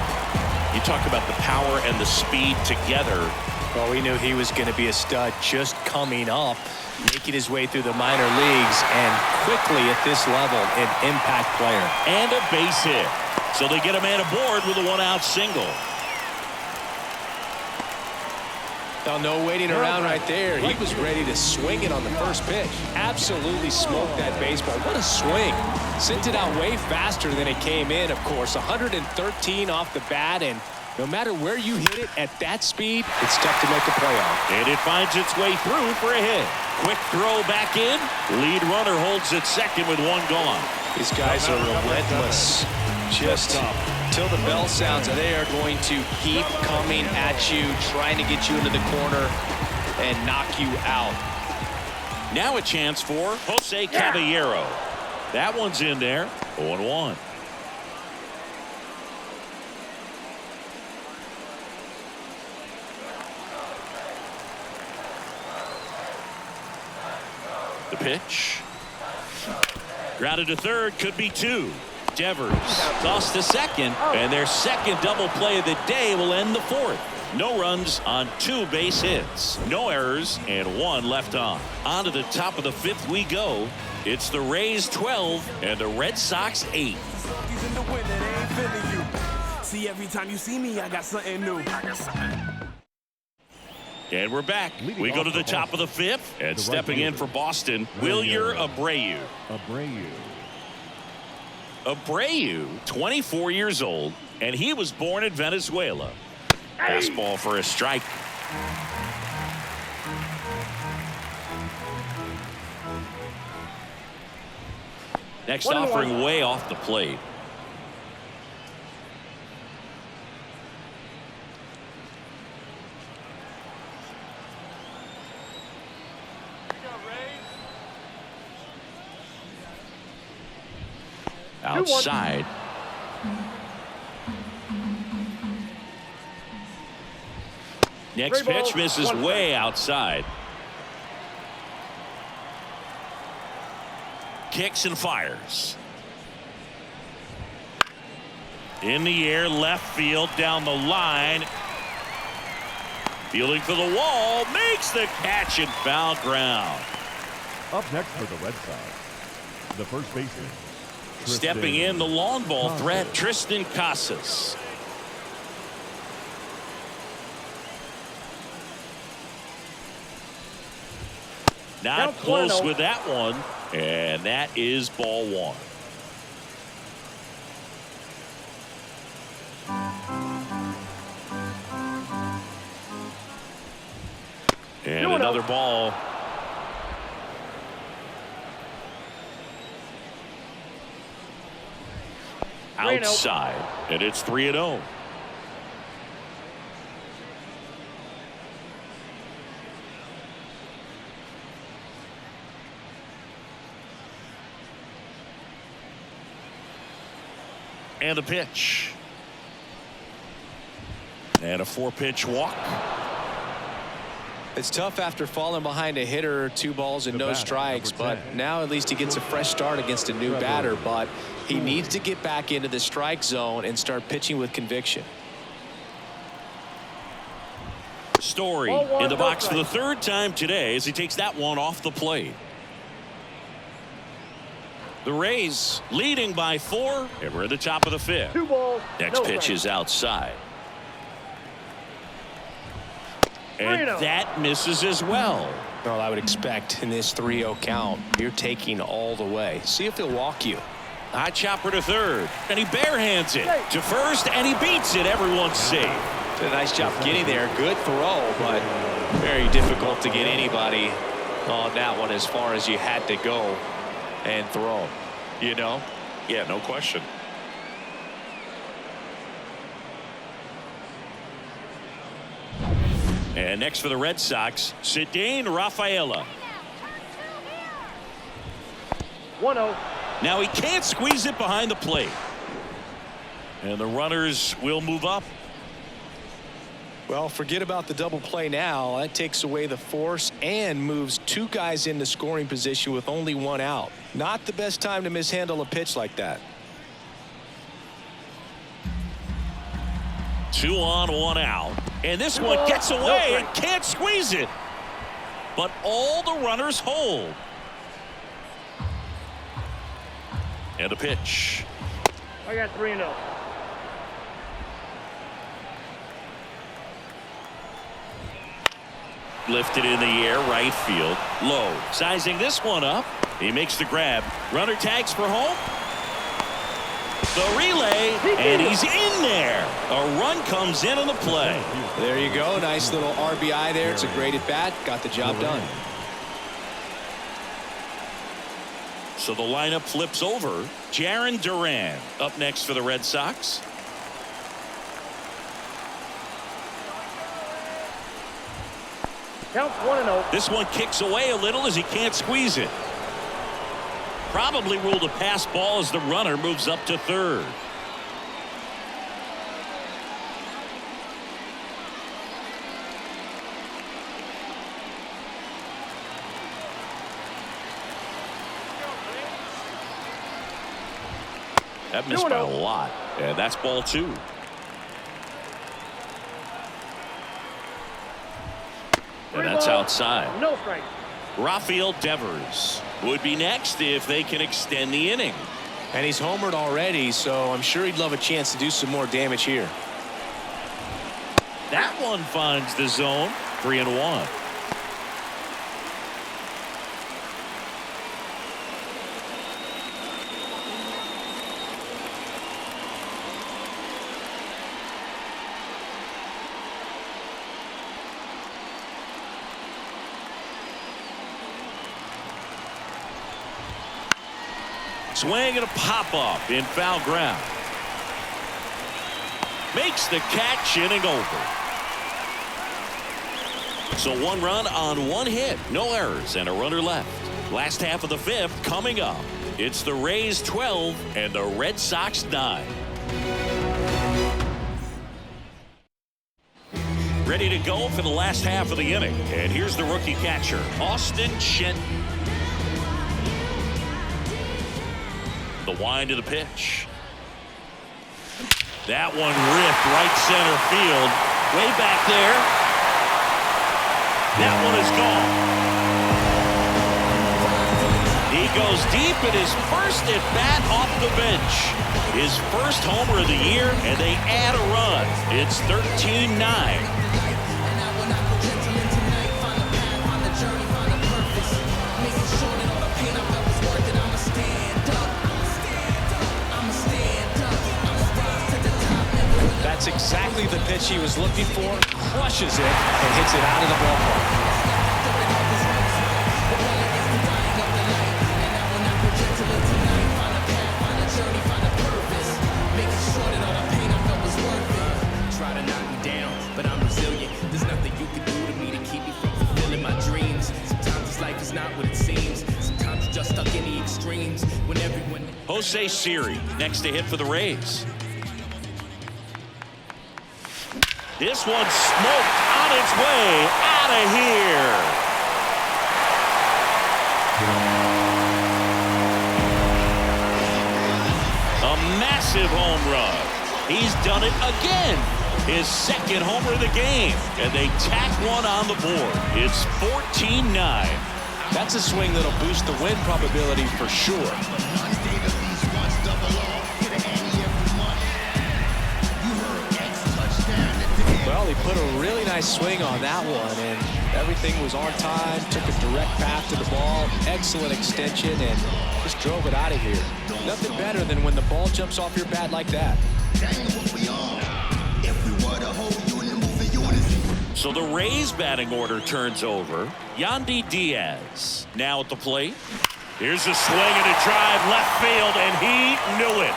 You talk about the power and the speed together. Well, we knew he was going to be a stud just coming up, making his way through the minor leagues, and quickly at this level, an impact player. And a base hit. So they get a man aboard with a 1-out single. Now, no waiting around right there. He was ready to swing it on the first pitch. Absolutely smoked that baseball. What a swing. Sent it out way faster than it came in, of course. 113 off the bat, and no matter where you hit it at that speed, it's tough to make a play on. And it finds its way through for a hit. Quick throw back in. Lead runner holds at second with 1 gone. These guys are relentless. Just till the bell sounds, they are going to keep coming at you, trying to get you into the corner and knock you out. Now a chance for Jose Caballero. That one's in there. 0-1. The pitch. Grounded to third, could be 2. Devers tossed to second, and their second double play of the day will end the 4th. No runs on 2 base hits, no errors, and 1 left on. On to the top of the 5th we go. It's the Rays 12 and the Red Sox 8. See, every time you see me, I got something new. And we're back. We go to the top of the 5th, and stepping in for Boston, Wilyer Abreu. Abreu, 24 years old, and he was born in Venezuela. Fastball for a strike. Next offering way off the plate. outside. Next pitch misses way outside. Kicks and fires. In the air, left field, down the line. Fielding for the wall, makes the catch and foul ground. Up next for the Red Sox, the first baseman. Stepping in, the long ball threat, Tristan Casas. Not close with that one, and that is ball one. And another ball. Outside, and it's 3-0. And the pitch. And a 4-pitch walk. It's tough after falling behind a hitter, 2 balls and no strikes, but now at least he gets a fresh start against a new batter, but he needs to get back into the strike zone and start pitching with conviction. Story in the box for the 3rd time today as he takes that one off the plate. The Rays leading by 4, and we're at the top of the 5th. 2 balls. Next pitch is outside. And that misses as well. Well, I would expect in this 3-0 count, you're taking all the way. See if he'll walk you. High chopper to 3rd, and he barehands it to 1st, and he beats it. Everyone's safe. Did a nice job getting there. Good throw, but very difficult to get anybody on that one as far as you had to go and throw. You know? Yeah, no question. And next for the Red Sox, Cedane Rafaela. 1-0. Now he can't squeeze it behind the plate. And the runners will move up. Well, forget about the double play now. That takes away the force and moves 2 guys into scoring position with only 1 out. Not the best time to mishandle a pitch like that. 2 on, 1 out. And this one gets away and can't squeeze it. But all the runners hold. And a pitch. I got 3-0. Lifted in the air, right field. Low. Sizing this one up. He makes the grab. Runner tags for home. The relay, and he's in there. A run comes in on the play. There you go. Nice little RBI there. It's a great at bat. Got the job done. So the lineup flips over. Jarren Duran up next for the Red Sox. Counts 1-0. This one kicks away a little as he can't squeeze it. Probably ruled a pass ball as the runner moves up to 3rd. That missed by a lot. And that's ball 2. And that's outside. No strike. Rafael Devers would be next if they can extend the inning. And he's homered already, so I'm sure he'd love a chance to do some more damage here. That one finds the zone. 3-1. Swing and a pop-up in foul ground. Makes the catch, inning over. So 1 run on 1 hit. No errors and a runner left. Last half of the 5th coming up. It's the Rays 12 and the Red Sox 9. Ready to go for the last half of the inning. And here's the rookie catcher, Austin Shenton. The wind of the pitch. That one ripped right center field. Way back there. That one is gone. He goes deep in his first at bat off the bench. His first homer of the year, and they add a run. It's 13-9. That's exactly the pitch he was looking for. Crushes it and hits it out of the ballpark. Try to knock me down, but I'm resilient. There's nothing you can do to me to keep me from fulfilling my dreams. Sometimes this life is not what it seems. Sometimes you're just stuck in the extremes. When everyone... Jose Siri next to hit for the Rays. This one's smoked on its way out of here. A massive home run. He's done it again. His second homer of the game. And they tack one on the board. It's 14-9. That's a swing that'll boost the win probability for sure. Well, he put a really nice swing on that one, and everything was on time, took a direct path to the ball, excellent extension, and just drove it out of here. Nothing better than when the ball jumps off your bat like that. So the Rays batting order turns over. Yandy Diaz now at the plate. Here's a swing and a drive left field, and he knew it.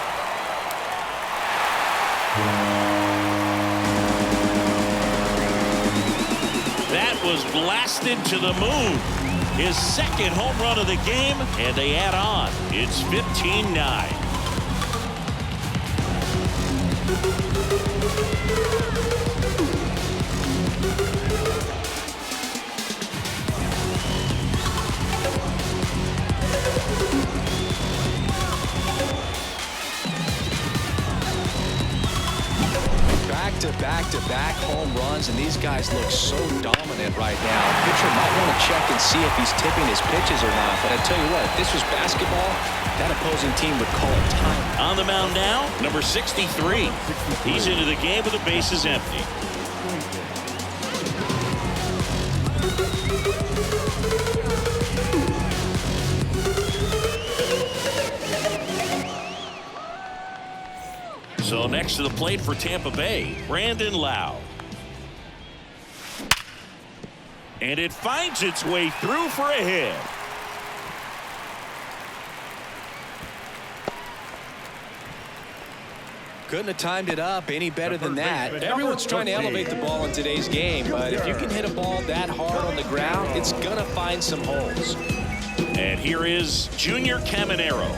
That was blasted to the moon. His second home run of the game, and they add on. It's 15-9. Back-to-back home runs, and these guys look so dominant right now. Pitcher might want to check and see if he's tipping his pitches or not, but I tell you what, if this was basketball, that opposing team would call it time. On the mound now, number 63. He's into the game with the bases empty. So next to the plate for Tampa Bay, Brandon Lau. And it finds its way through for a hit. Couldn't have timed it up any better than that. Everyone's trying to elevate the ball in today's game, but if you can hit a ball that hard on the ground, it's going to find some holes. And here is Junior Caminero.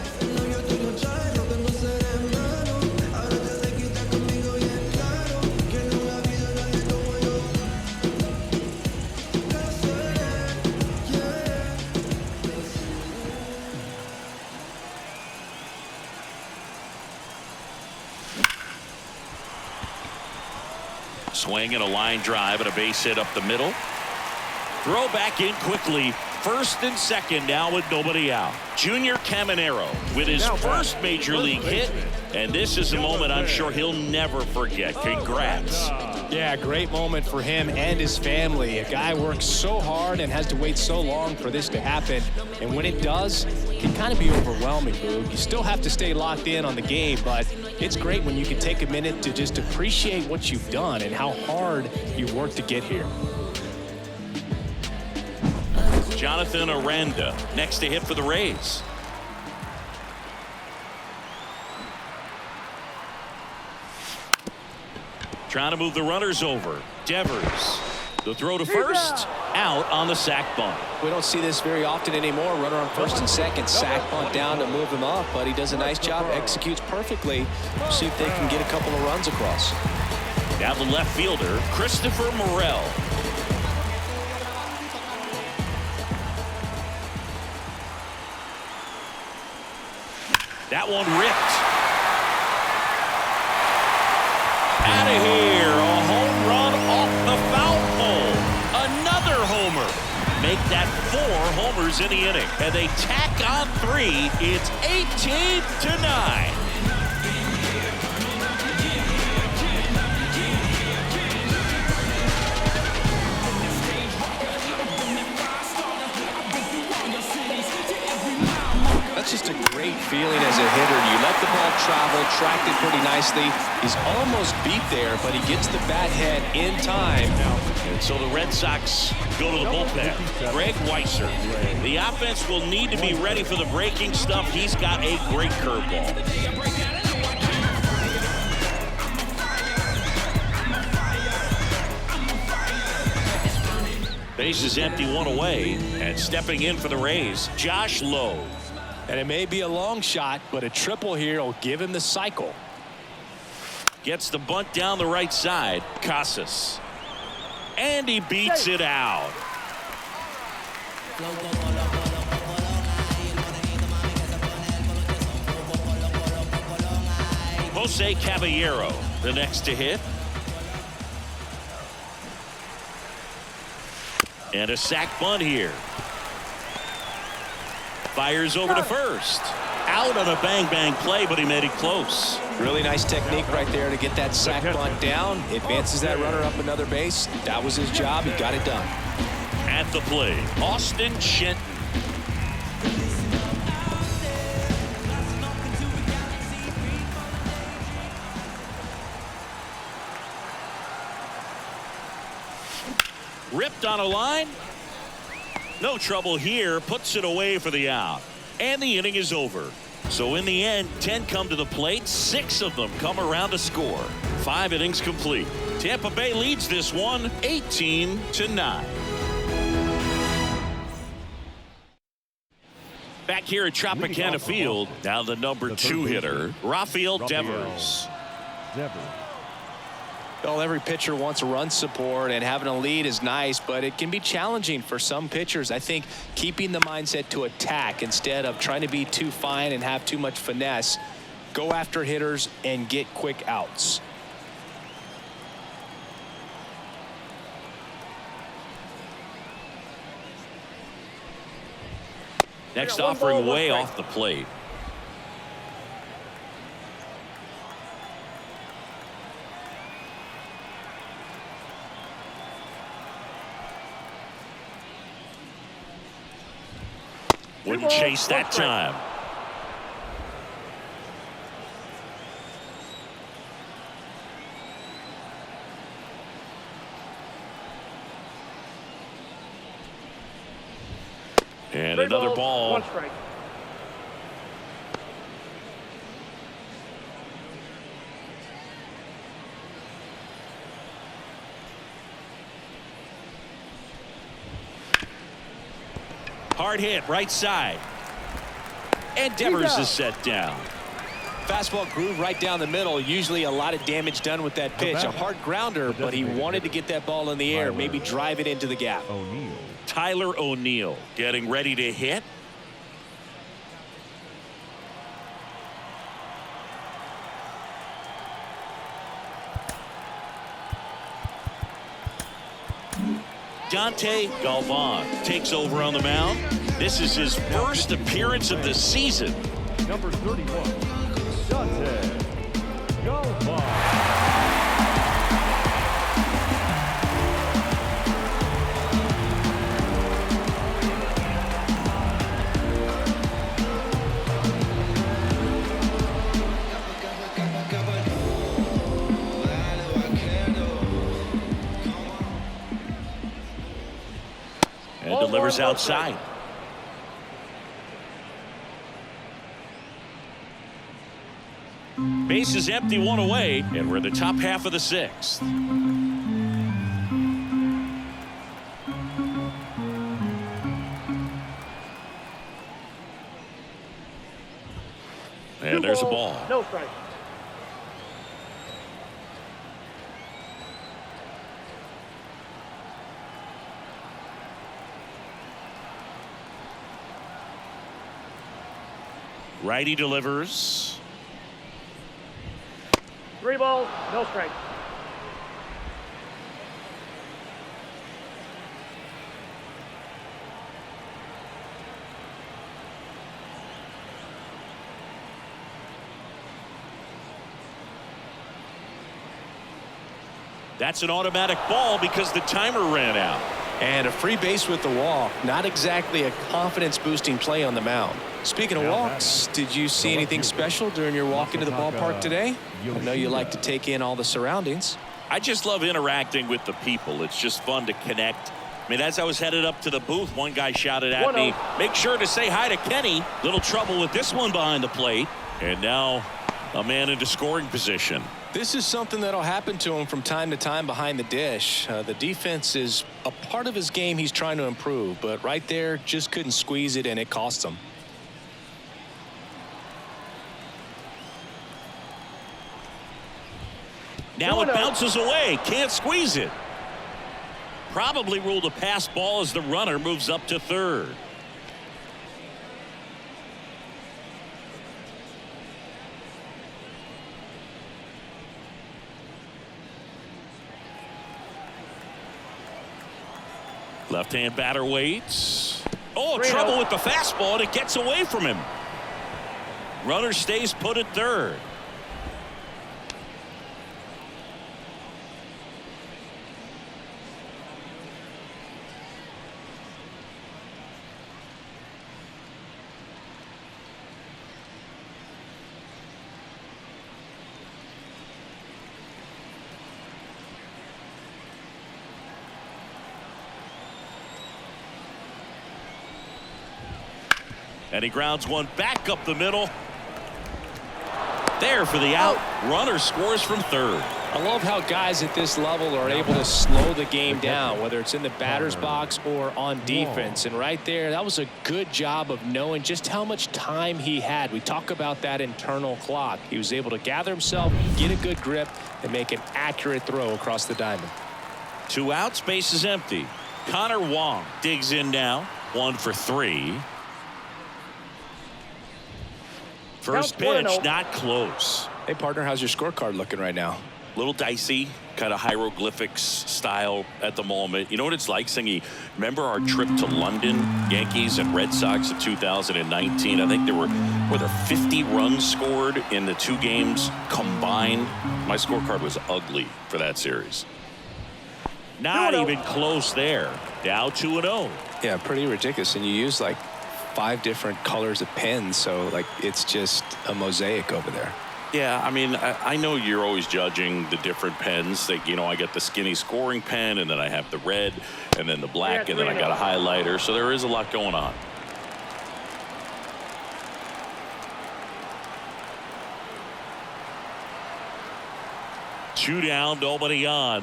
Swing and a line drive and a base hit up the middle. Throw back in quickly. First and second now with nobody out. Junior Caminero with his first major league hit. And this is a moment I'm sure he'll never forget. Congrats. Yeah, great moment for him and his family. A guy works so hard and has to wait so long for this to happen. And when it does, it can kind of be overwhelming, Boog. You still have to stay locked in on the game, but it's great when you can take a minute to just appreciate what you've done and how hard you've worked to get here. Jonathan Aranda next to hit for the Rays. Trying to move the runners over. Devers. The throw to first. out on the sac bunt. We don't see this very often anymore. Runner on first and second, sac bunt down to move him up, but he does a nice job, executes perfectly. See if they can get a couple of runs across. Now the left fielder, Christopher Morel. That one ripped. Out of here, a home run off the foul pole. Another homer. Make that 4 homers in the inning. And they tack on 3. It's 18-9. That's just a great feeling as a hitter. You let the ball travel, tracked it pretty nicely. He's almost beat there, but he gets the bat head in time. And so the Red Sox go to the bullpen. Greg Weisser. The offense will need to be ready for the breaking stuff. He's got a great curveball. Base is empty, 1 away. And stepping in for the Rays, Josh Lowe. And it may be a long shot, but a triple here will give him the cycle. Gets the bunt down the right side. Casas. And he beats it out. Jose Caballero, the next to hit. And a sac bunt here. Fires over to first. Out on a bang-bang play, but he made it close. Really nice technique right there to get that sac bunt down. Advances that runner up another base. That was his job. He got it done. At the plate, Austin Shenton. Ripped on a line. No trouble here. Puts it away for the out. And the inning is over. So in the end, 10 come to the plate. 6 of them come around to score. 5 innings complete. Tampa Bay leads this one 18-9. Back here at Tropicana Field, now the number 2 hitter, Rafael Devers. Well, every pitcher wants a run support, and having a lead is nice, but it can be challenging for some pitchers. I think keeping the mindset to attack instead of trying to be too fine and have too much finesse. Go after hitters and get quick outs. Next offering way off the plate. Wouldn't chase that time. And another ball. 1 strike. Hard hit, right side. And Devers is set down. Fastball groove right down the middle. Usually a lot of damage done with that pitch. A hard grounder, but he wanted to get that ball in the air, maybe drive it into the gap. Tyler O'Neill getting ready to hit. Dante Galvan takes over on the mound. This is his first appearance of the season. Number 31, Dante Galvan. And delivers outside. Base is empty, 1 away, and we're in the top half of the 6th. no strike. Righty delivers. 3 balls, no strike. That's an automatic ball because the timer ran out. And a free base with the walk. Not exactly a confidence-boosting play on the mound. Speaking of walks, did you see anything special during your walk into the ballpark today? I know you like to take in all the surroundings. I just love interacting with the people. It's just fun to connect. I mean, as I was headed up to the booth, one guy shouted at me, "Make sure to say hi to Kenny." Little trouble with this one behind the plate. And now a man into scoring position. This is something that'll happen to him from time to time behind the dish. The defense is a part of his game he's trying to improve, but right there just couldn't squeeze it, and it cost him. Now it bounces away. Can't squeeze it. Probably ruled a pass ball as the runner moves up to third. Left-hand batter waits. Oh, trouble with the fastball, and it gets away from him. Runner stays put at third. And he grounds one back up the middle. There for the out. Runner scores from third. I love how guys at this level are able to slow the game down, whether it's in the batter's box or on defense. And right there, that was a good job of knowing just how much time he had. We talk about that internal clock. He was able to gather himself, get a good grip, and make an accurate throw across the diamond. 2 outs, base is empty. Connor Wong digs in now. 1 for 3. First pitch, not close. Hey, partner, how's your scorecard looking right now? Little dicey, kind of hieroglyphics style at the moment. You know what it's like, Singy? Remember our trip to London, Yankees and Red Sox in 2019? I think there were 50 runs scored in the 2 games combined. My scorecard was ugly for that series. Not even close there. Now 2-0. Yeah, pretty ridiculous. And you use like 5 different colors of pens, so like it's just a mosaic over there. Yeah, I mean, I know you're always judging the different pens. Like, you know, I get the skinny scoring pen, and then I have the red, and then the black, and then I got a highlighter. So there is a lot going on. Two down, nobody on.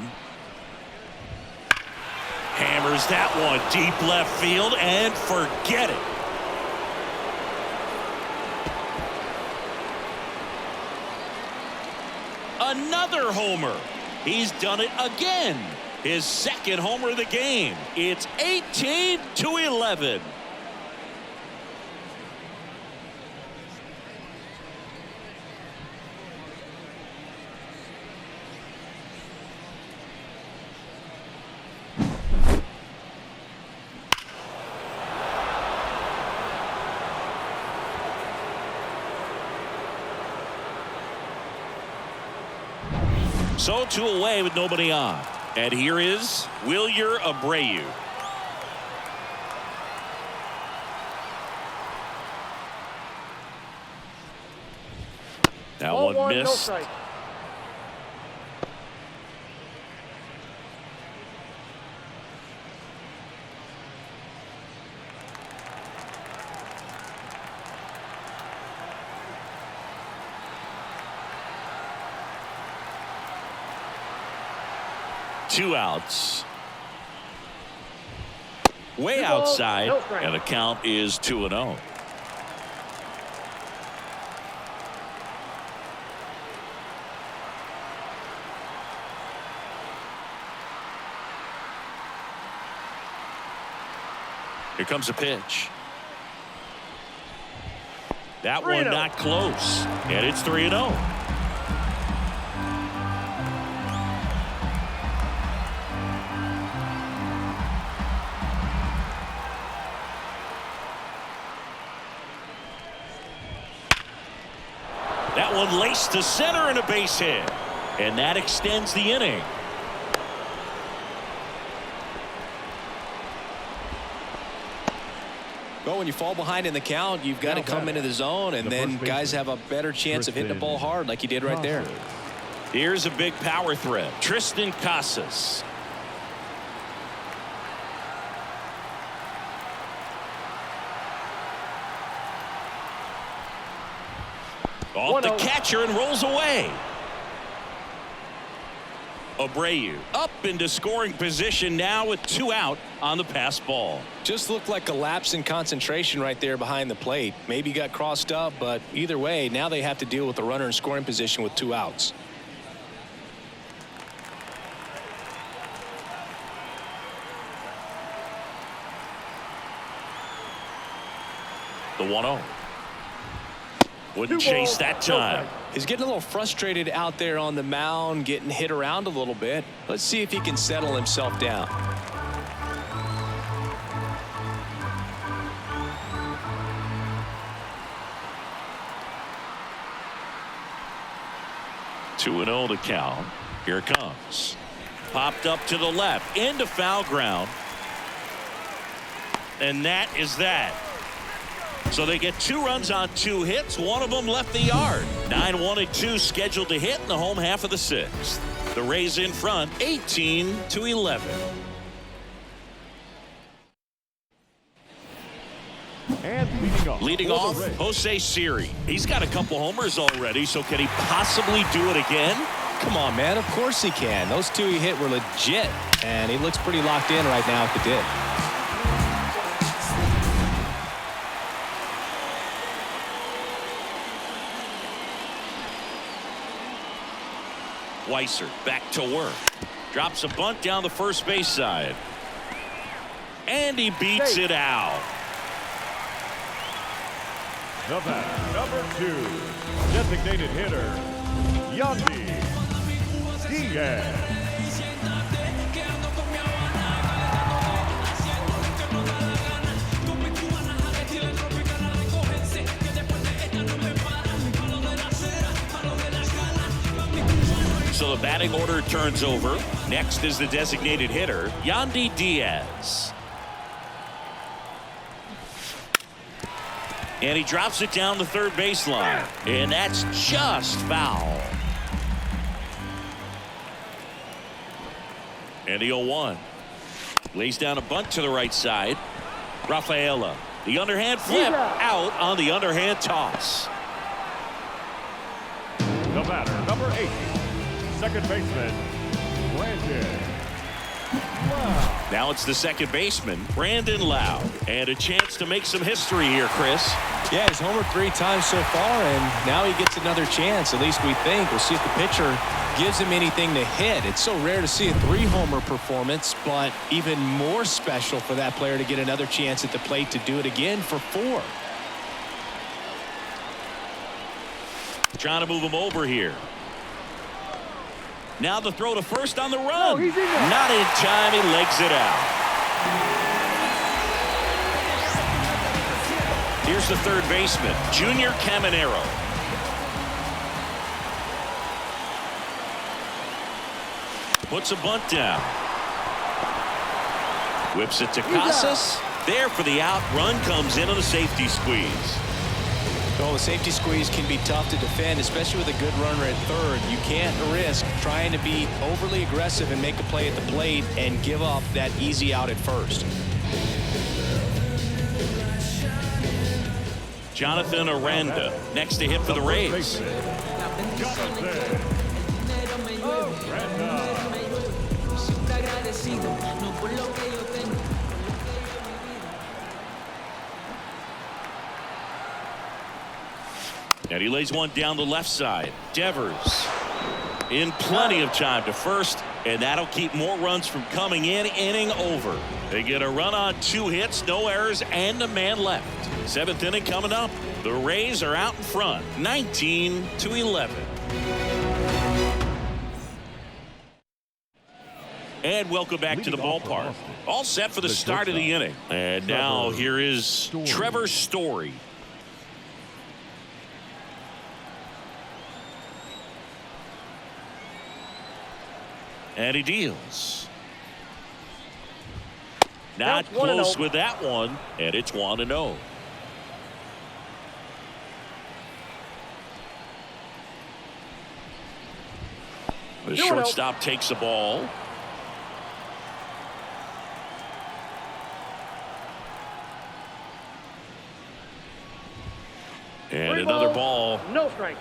Hammers that one deep left field, and forget it. Another homer. He's done it again. His second homer of the game. It's 18-11. So 2 away with nobody on. And here is Wilyer Abreu. Now one missed. No 2 outs. Way outside, and the count is 2-0. Here comes a pitch. That one not close. And it's 3-0. That one laced to center and a base hit. And that extends the inning. Well, when you fall behind in the count, you've got to come into the zone, and then guys have a better chance of hitting the ball hard like you did right there. Here's a big power threat. Tristan Casas. Off the catcher and rolls away. Abreu up into scoring position now with 2 out on the pass ball. Just looked like a lapse in concentration right there behind the plate. Maybe got crossed up, but either way, now they have to deal with the runner in scoring position with 2 outs. The 1-0. Wouldn't chase that time. He's getting a little frustrated out there on the mound, getting hit around a little bit. Let's see if he can settle himself down. Two 2-0 to count. Here it comes. Popped up to the left into foul ground. And that is that. So they get 2 runs on 2 hits. One of them left the yard. 9-1-2 scheduled to hit in the home half of the 6th. The Rays in front 18-11. And leading off Jose Siri. He's got a couple homers already, so can he possibly do it again? Come on, man. Of course he can. Those 2 he hit were legit, and he looks pretty locked in right now at the dip. Weiser back to work. Drops a bunt down the first base side. And he beats it out. The batter, number 2, designated hitter, Yandy Diaz. So the batting order turns over. Next is the designated hitter, Yandy Diaz. And he drops it down the third baseline. And that's just foul. And the 0-1. Lays down a bunt to the right side. Rafaela. The underhand flip out on the underhand toss. The batter, number 8, second baseman, Brandon Lau. Now it's the second baseman, Brandon Lau. And a chance to make some history here, Chris. Yeah, he's homered 3 times so far, and now he gets another chance. At least we think. We'll see if the pitcher gives him anything to hit. It's so rare to see a 3-homer performance, but even more special for that player to get another chance at the plate to do it again for 4. Trying to move him over here. Now the throw to first on the run. Not in time. He legs it out. Here's the third baseman, Junior Caminero. Puts a bunt down. Whips it to Casas. There for the out. Run comes in on the safety squeeze. Well, the safety squeeze can be tough to defend, especially with a good runner at third. You can't risk trying to be overly aggressive and make a play at the plate and give up that easy out at first. Jonathan Aranda next to hit for the Rays. And he lays one down the left side. Devers. in plenty of time to first, and that'll keep more runs from coming in. Inning over. They get a run on 2 hits, no errors, and a man left. 7th inning coming up. The Rays are out in front, 19-11. And welcome back to the ballpark. All set for the start of the inning. And now here is Trevor Story. And he deals. Not close with that one, and it's 1-0. The shortstop takes the ball. And another ball. No strike.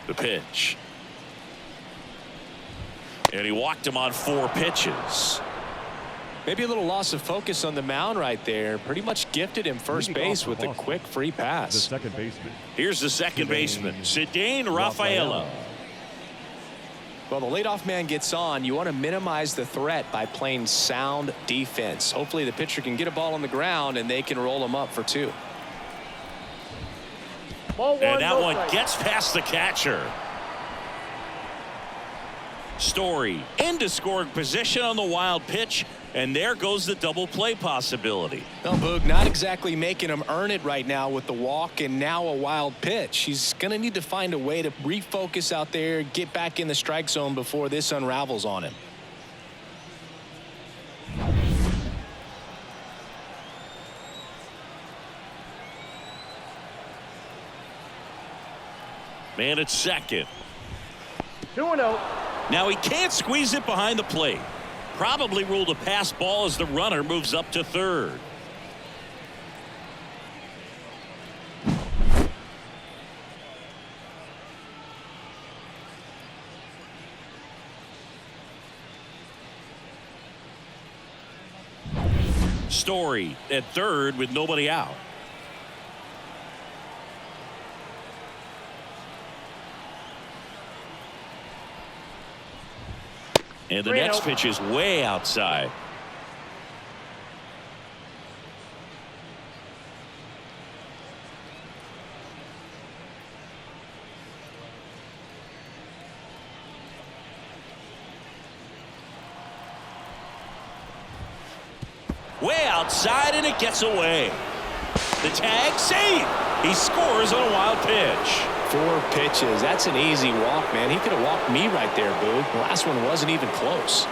The pitch. And he walked him on 4 pitches. Maybe a little loss of focus on the mound right there. Pretty much gifted him first base with a quick free pass. The second baseman. Here's the second baseman, Cedane Rafaela. Well, the leadoff man gets on. You want to minimize the threat by playing sound defense. Hopefully the pitcher can get a ball on the ground and they can roll him up for 2. And that one gets past the catcher. Story into scoring position on the wild pitch, and there goes the double play possibility. Well, Boog, not exactly making him earn it right now with the walk and now a wild pitch. He's going to need to find a way to refocus out there, get back in the strike zone before this unravels on him. Man at second. 2-0. Now he can't squeeze it behind the plate. Probably ruled a pass ball as the runner moves up to third. Story at third with nobody out. And the next pitch is way outside. Way outside, and it gets away. The tag, save. He scores on a wild pitch. 4 pitches. That's an easy walk, man. He could have walked me right there, Boog. The last one wasn't even close.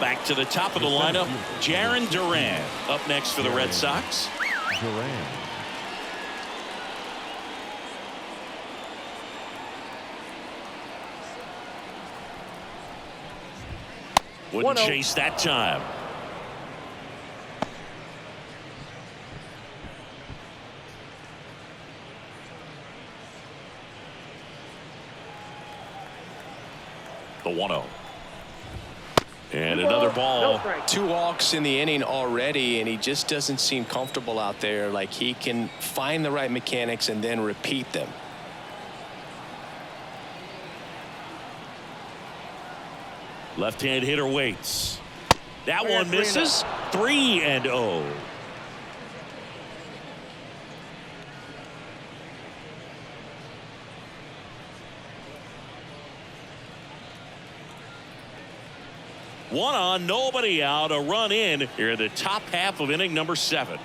Back to the top of the lineup, Jarren Duran up next for the Red Sox. Duran. Wouldn't chase that time. The 1-0. And another ball. 2 walks in the inning already, and he just doesn't seem comfortable out there. Like he can find the right mechanics and then repeat them. Left-hand hitter waits. That one misses. 3-0. One on, nobody out, a run in here in the top half of inning number 7.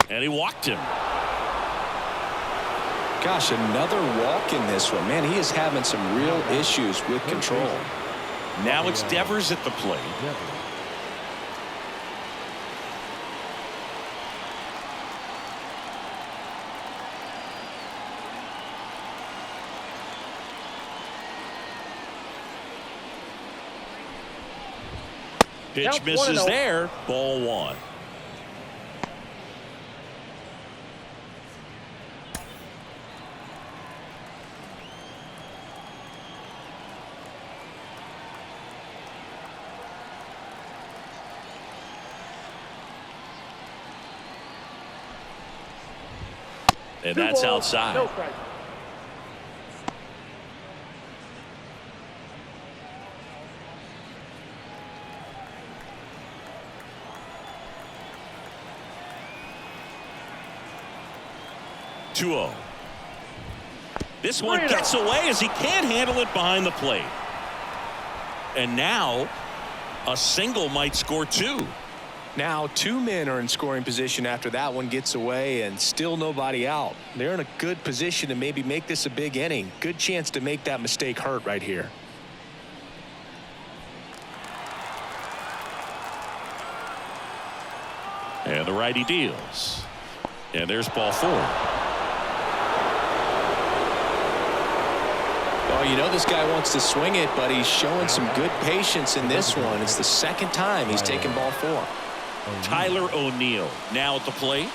And he walked him. Gosh, another walk in this one. Man, he is having some real issues with control. Now it's Devers at the plate. Pitch misses there. Ball 1. And that's outside. No strike. This one gets away as he can't handle it behind the plate. And now a single might score 2. Now 2 men are in scoring position after that one gets away, and still nobody out. They're in a good position to maybe make this a big inning. Good chance to make that mistake hurt right here. And the righty deals. And there's ball 4. Well, you know this guy wants to swing it, but he's showing some good patience in this one. It's the second time he's taken ball 4. Tyler O'Neill now at the plate.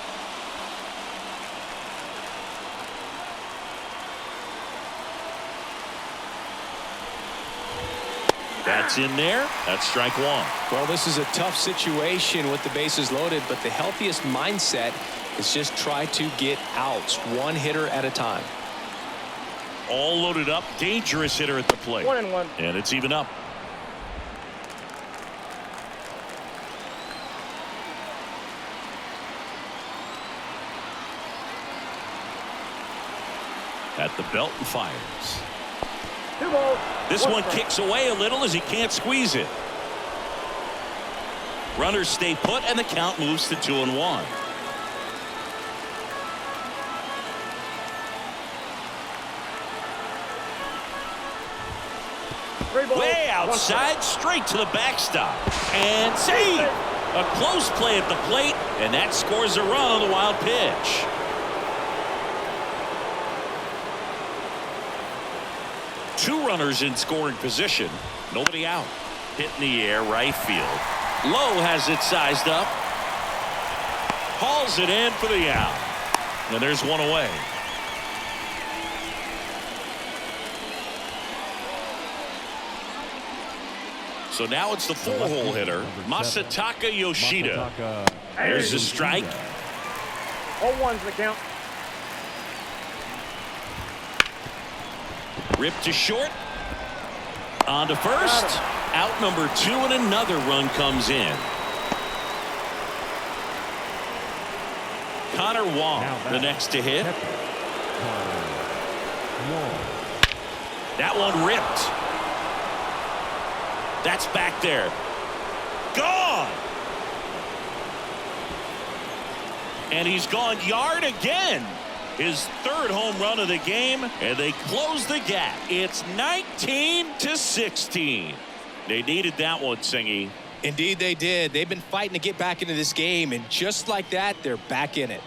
That's in there. That's strike 1. Well, this is a tough situation with the bases loaded, but the healthiest mindset is just try to get outs, 1 hitter at a time. All loaded up. Dangerous hitter at the plate. 1-1. And it's even up. At the belt and fires. 2 balls. This 1 one strike. kicks away a little as he can't squeeze it. Runners stay put and the count moves to 2-1. Way outside, straight to the backstop. And save! A close play at the plate, and that scores a run on the wild pitch. Two runners in scoring position. Nobody out. Hit in the air, right field. Lowe has it sized up. Hauls it in for the out. And there's one away. So now it's the 4-hole hitter, Masataka Yoshida. There's a strike. All 1s the count. Ripped to short. On to first. Out number 2, and another run comes in. Connor Wong, the next to hit. That one ripped. That's back there. Gone. And he's gone yard again. His 3rd home run of the game, and they close the gap. It's 19-16. They needed that one, Singy. Indeed they did. They've been fighting to get back into this game, and just like that, they're back in it.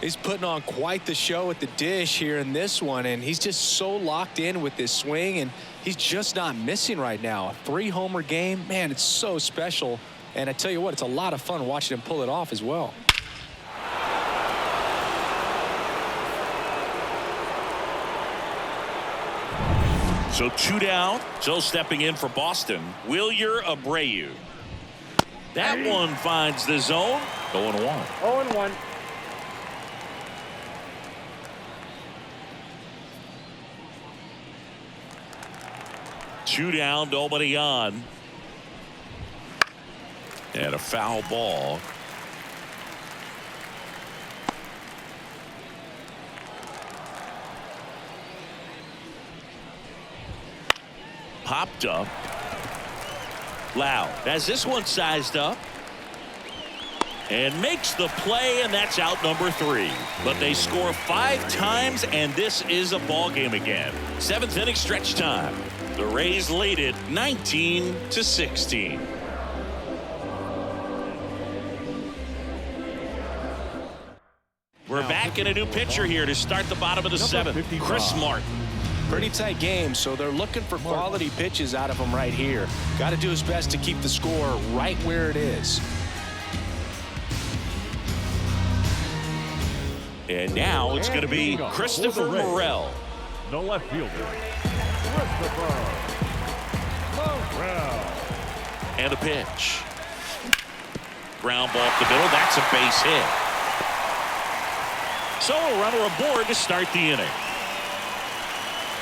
He's putting on quite the show at the dish here in this one, and he's just so locked in with this swing, and he's just not missing right now. A 3-homer game, man, it's so special. And I tell you what, it's a lot of fun watching him pull it off as well. So 2 down. So stepping in for Boston, Wilyer Abreu. That one finds the zone. 0-1. 0-1. Two down, nobody on. And a foul ball. Popped up. Lau has this one sized up. And makes the play, and that's out number 3. But they score 5 times, and this is a ball game again. 7th inning stretch time. The Rays lead it 19-16. We're back in a new pitcher here to start the bottom of the 7th. Chris Martin. Pretty tight game, so they're looking for quality pitches out of him right here. Got to do his best to keep the score right where it is. And now it's going to be Christopher Morel. The left fielder, Christopher Morel. And a pitch. Ground ball up the middle. That's a base hit. So a runner aboard to start the inning.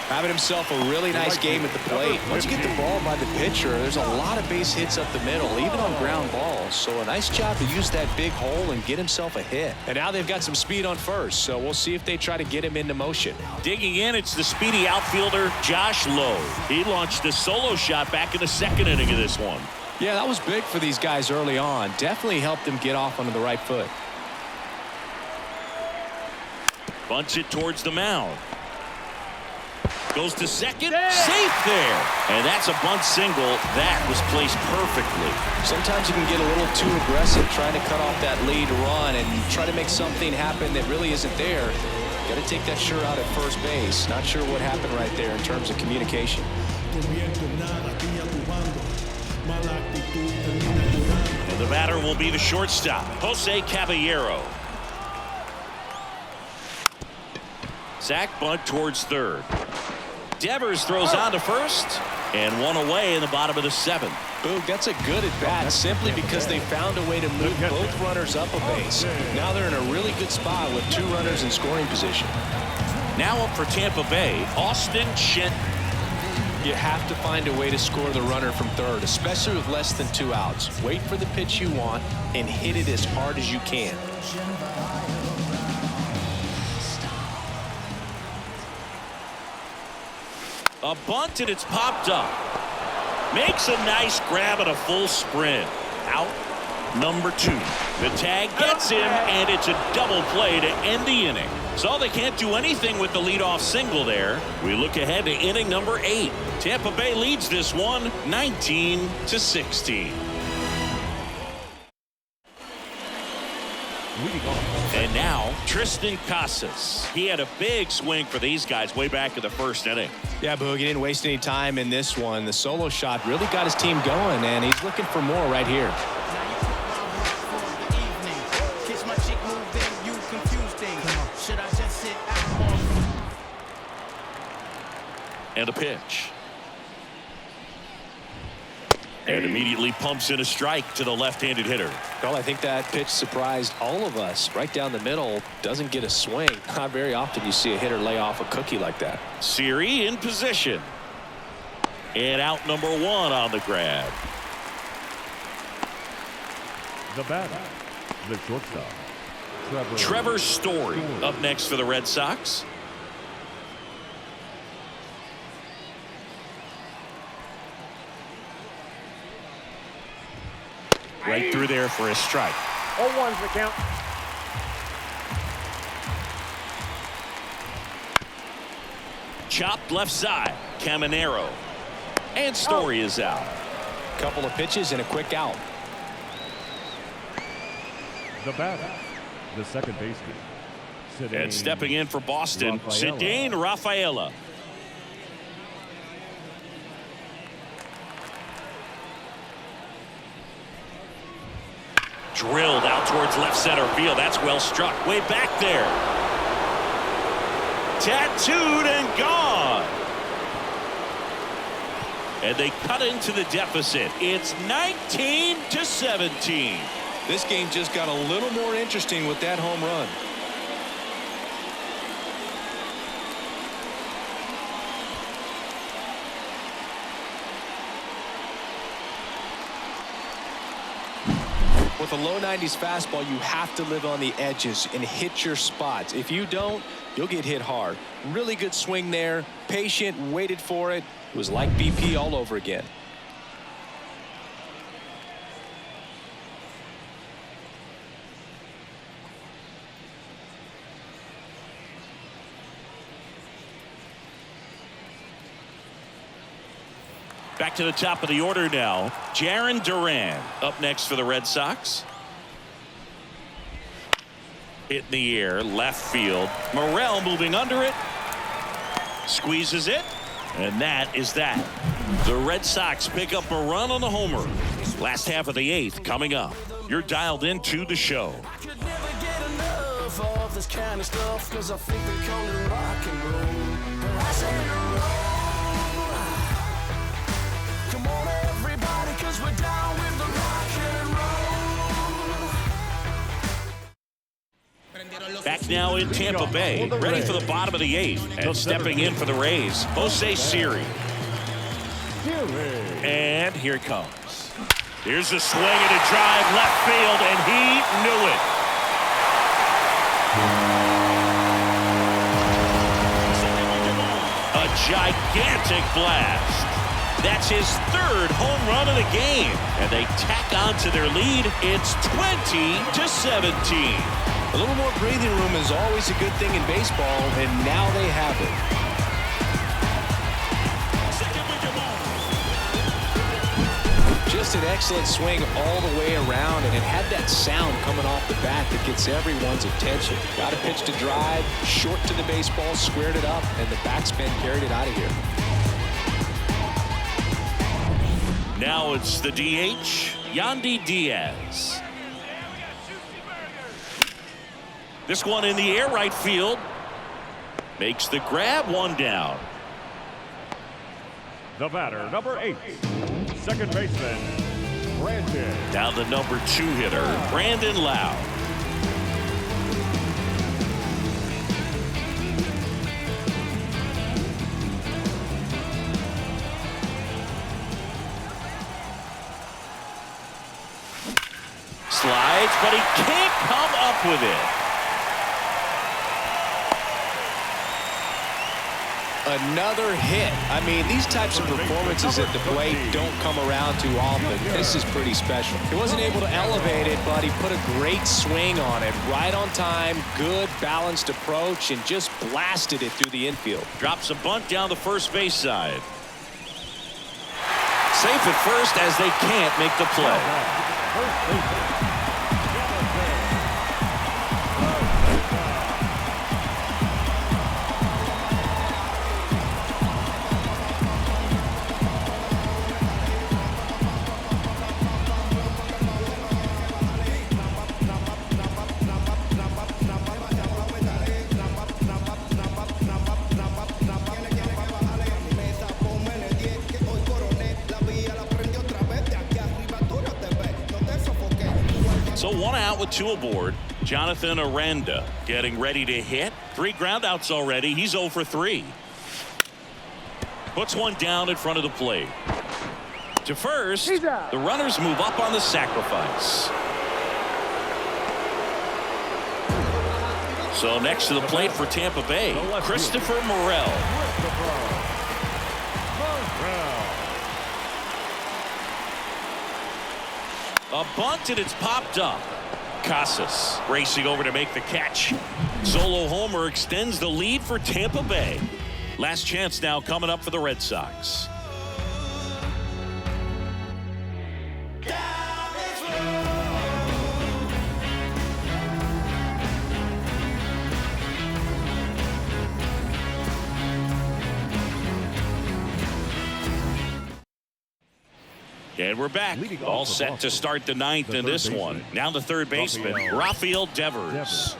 Having himself a really nice game at the plate. Once you get the ball by the pitcher, there's a lot of base hits up the middle, even on ground balls. So a nice job to use that big hole and get himself a hit. And now they've got some speed on first, so we'll see if they try to get him into motion. Digging in, it's the speedy outfielder, Josh Lowe. He launched a solo shot back in the second inning of this one. Yeah, that was big for these guys early on. Definitely helped them get off onto the right foot. Bunts it towards the mound. Goes to second. Safe there. And that's a bunt single. That was placed perfectly. Sometimes you can get a little too aggressive trying to cut off that lead run and try to make something happen that really isn't there. Got to take that shirt out at first base. Not sure what happened right there in terms of communication. And the batter will be the shortstop, Jose Caballero. Sack bunt towards third. Devers throws on to first, and one away in the bottom of the seventh. Boog, that's a good at bat simply because they found a way to move both runners up a base. Now they're in a really good spot with two runners in scoring position. Now up for Tampa Bay, Austin Shenton. You have to find a way to score the runner from third, especially with less than 2 outs. Wait for the pitch you want and hit it as hard as you can. A bunt, and it's popped up. Makes a nice grab at a full sprint. Out number 2. The tag gets him, and it's a double play to end the inning. So they can't do anything with the leadoff single there. We look ahead to inning number 8. Tampa Bay leads this one 19-16. And now Tristan Casas. He had a big swing for these guys way back in the first inning. Yeah, Boog, he didn't waste any time in this one. The solo shot really got his team going, and he's looking for more right here. And a pitch. And immediately pumps in a strike to the left-handed hitter. Well, I think that pitch surprised all of us. Right down the middle, doesn't get a swing. Not very often you see a hitter lay off a cookie like that. Siri in position. And out number 1 on the grab. The batter, the shortstop, Trevor Story up next for the Red Sox. Right through there for a strike. 0-1's the count. Chopped left side. Caminero. And Story is out. Couple of pitches and a quick out. the batter, the second baseman. And stepping in for Boston, Cedane Rafaela. Drilled out towards left center field. That's well struck. Way back there. Tattooed and gone. And they cut into the deficit. It's 19-17. This game just got a little more interesting with that home run. With a low 90s fastball, you have to live on the edges and hit your spots. If you don't, you'll get hit hard. Really good swing there. Patient, waited for it. It was like BP all over again. Back to the top of the order now. Jarren Duran up next for the Red Sox. Hit in the air, left field. Morel moving under it. Squeezes it. And that is that. The Red Sox pick up a run on the homer. Last half of the 8th coming up. You're dialed into the show. I could never get enough of this kind of stuff, 'cause I think they call it rock and roll. But I say roll. Come on everybody, 'cause we're down with the rock and roll. Back now in Tampa Bay, ready for the bottom of the 8th. And stepping in for the Rays, Jose Siri. And here it comes. Here's a swing and a drive left field, and he knew it. A gigantic blast. That's his 3rd home run of the game. And they tack on to their lead. It's 20-17. A little more breathing room is always a good thing in baseball, and now they have it. Just an excellent swing all the way around, and it had that sound coming off the bat that gets everyone's attention. Got a pitch to drive, short to the baseball, squared it up, and the backspin carried it out of here. Now it's the DH, Yandy Diaz. This one in the air right field. Makes the grab, 1 down. The batter, number 8, second baseman, Brandon. Now the number 2 hitter, Brandon Lau. Slides, but he can't come up with it. Another hit. I mean, these types of performances at the plate don't come around too often. This is pretty special. He wasn't able to elevate it, but he put a great swing on it. Right on time, good balanced approach, and just blasted it through the infield. Drops a bunt down the first base side. Safe at first as they can't make the play. So 1 out with 2 aboard. Jonathan Aranda getting ready to hit. 3 groundouts already. He's 0 for 3. Puts one down in front of the plate. To first, the runners move up on the sacrifice. So next to the plate for Tampa Bay, Christopher Morel. A bunt, and it's popped up. Casas racing over to make the catch. Solo homer extends the lead for Tampa Bay. Last chance now coming up for the Red Sox. And we're back. All set to start the 9th in this one. Now the 3rd baseman, Rafael Devers.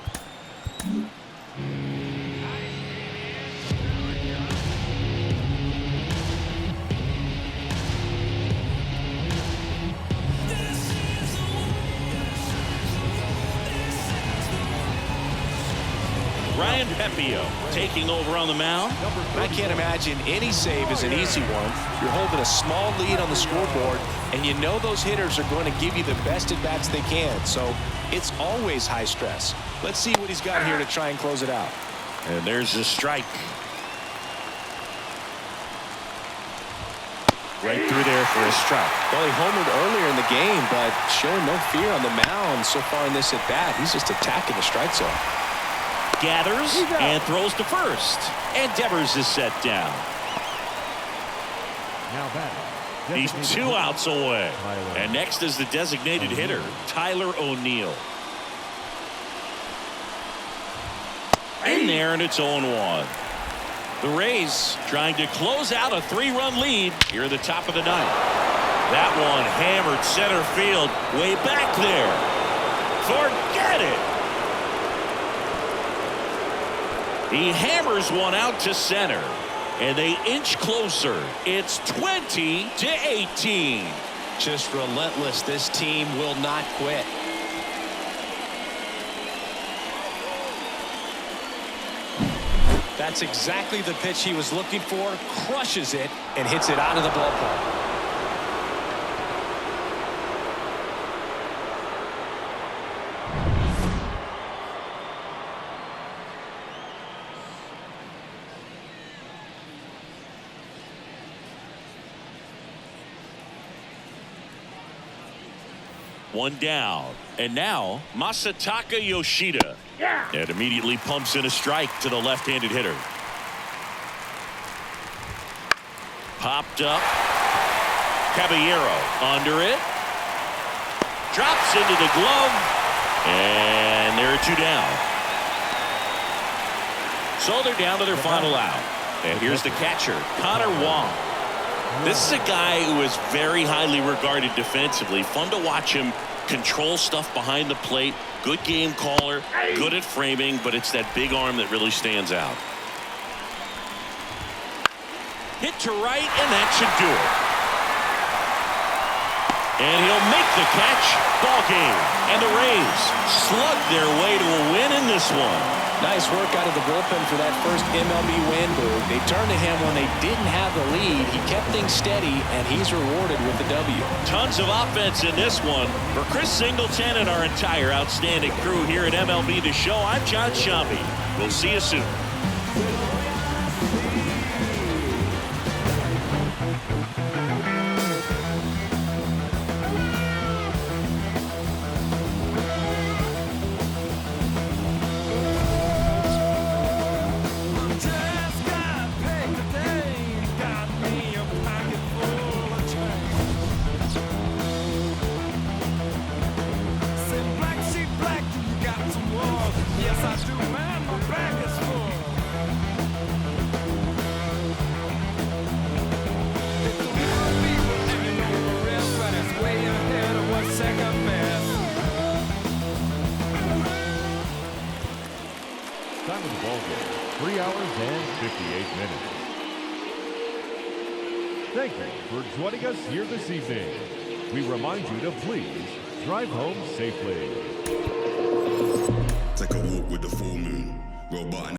Ryan Pepio taking over on the mound. I can't imagine any save is an easy one. You're holding a small lead on the scoreboard, and you know those hitters are going to give you the best at bats they can. So it's always high stress. Let's see what he's got here to try and close it out. And there's the strike. Right through there for a strike. Well, he homered earlier in the game, but showing no fear on the mound so far in this at bat. He's just attacking the strike zone. Gathers and throws to first. And Devers is set down. Now batting. He's 2 outs away. And next is the designated hitter, Tyler O'Neill. In there, and it's 0-1. The Rays trying to close out a 3-run lead here at the top of the 9th. That one hammered center field way back there. Forget it. He hammers one out to center, and they inch closer. It's 20-18. Just relentless. This team will not quit. That's exactly the pitch he was looking for. Crushes it and hits it out of the ballpark. One down, and now Masataka Yoshida. And immediately pumps in a strike to the left-handed hitter. Popped up. Caballero under it. Drops into the glove. And there are two down. So they're down to their final out. And here's the catcher, Connor Wong. This is a guy who is very highly regarded defensively. Fun to watch him control stuff behind the plate. Good game caller, good at framing, but it's that big arm that really stands out. Hit to right, and that should do it. And he'll make the catch. Ball game. And the Rays slug their way to a win in this one. Nice work out of the bullpen for that first MLB win, Boog. They turned to him when they didn't have the lead. He kept things steady, and he's rewarded with the W. Tons of offense in this one. For Chris Singleton and our entire outstanding crew here at MLB The Show, I'm John Shambi. We'll see you soon. Time of the ball game, 3 hours and 58 minutes. Thank you for joining us here this evening. We remind you to please drive home safely. Take a walk with the full moon. Roll button.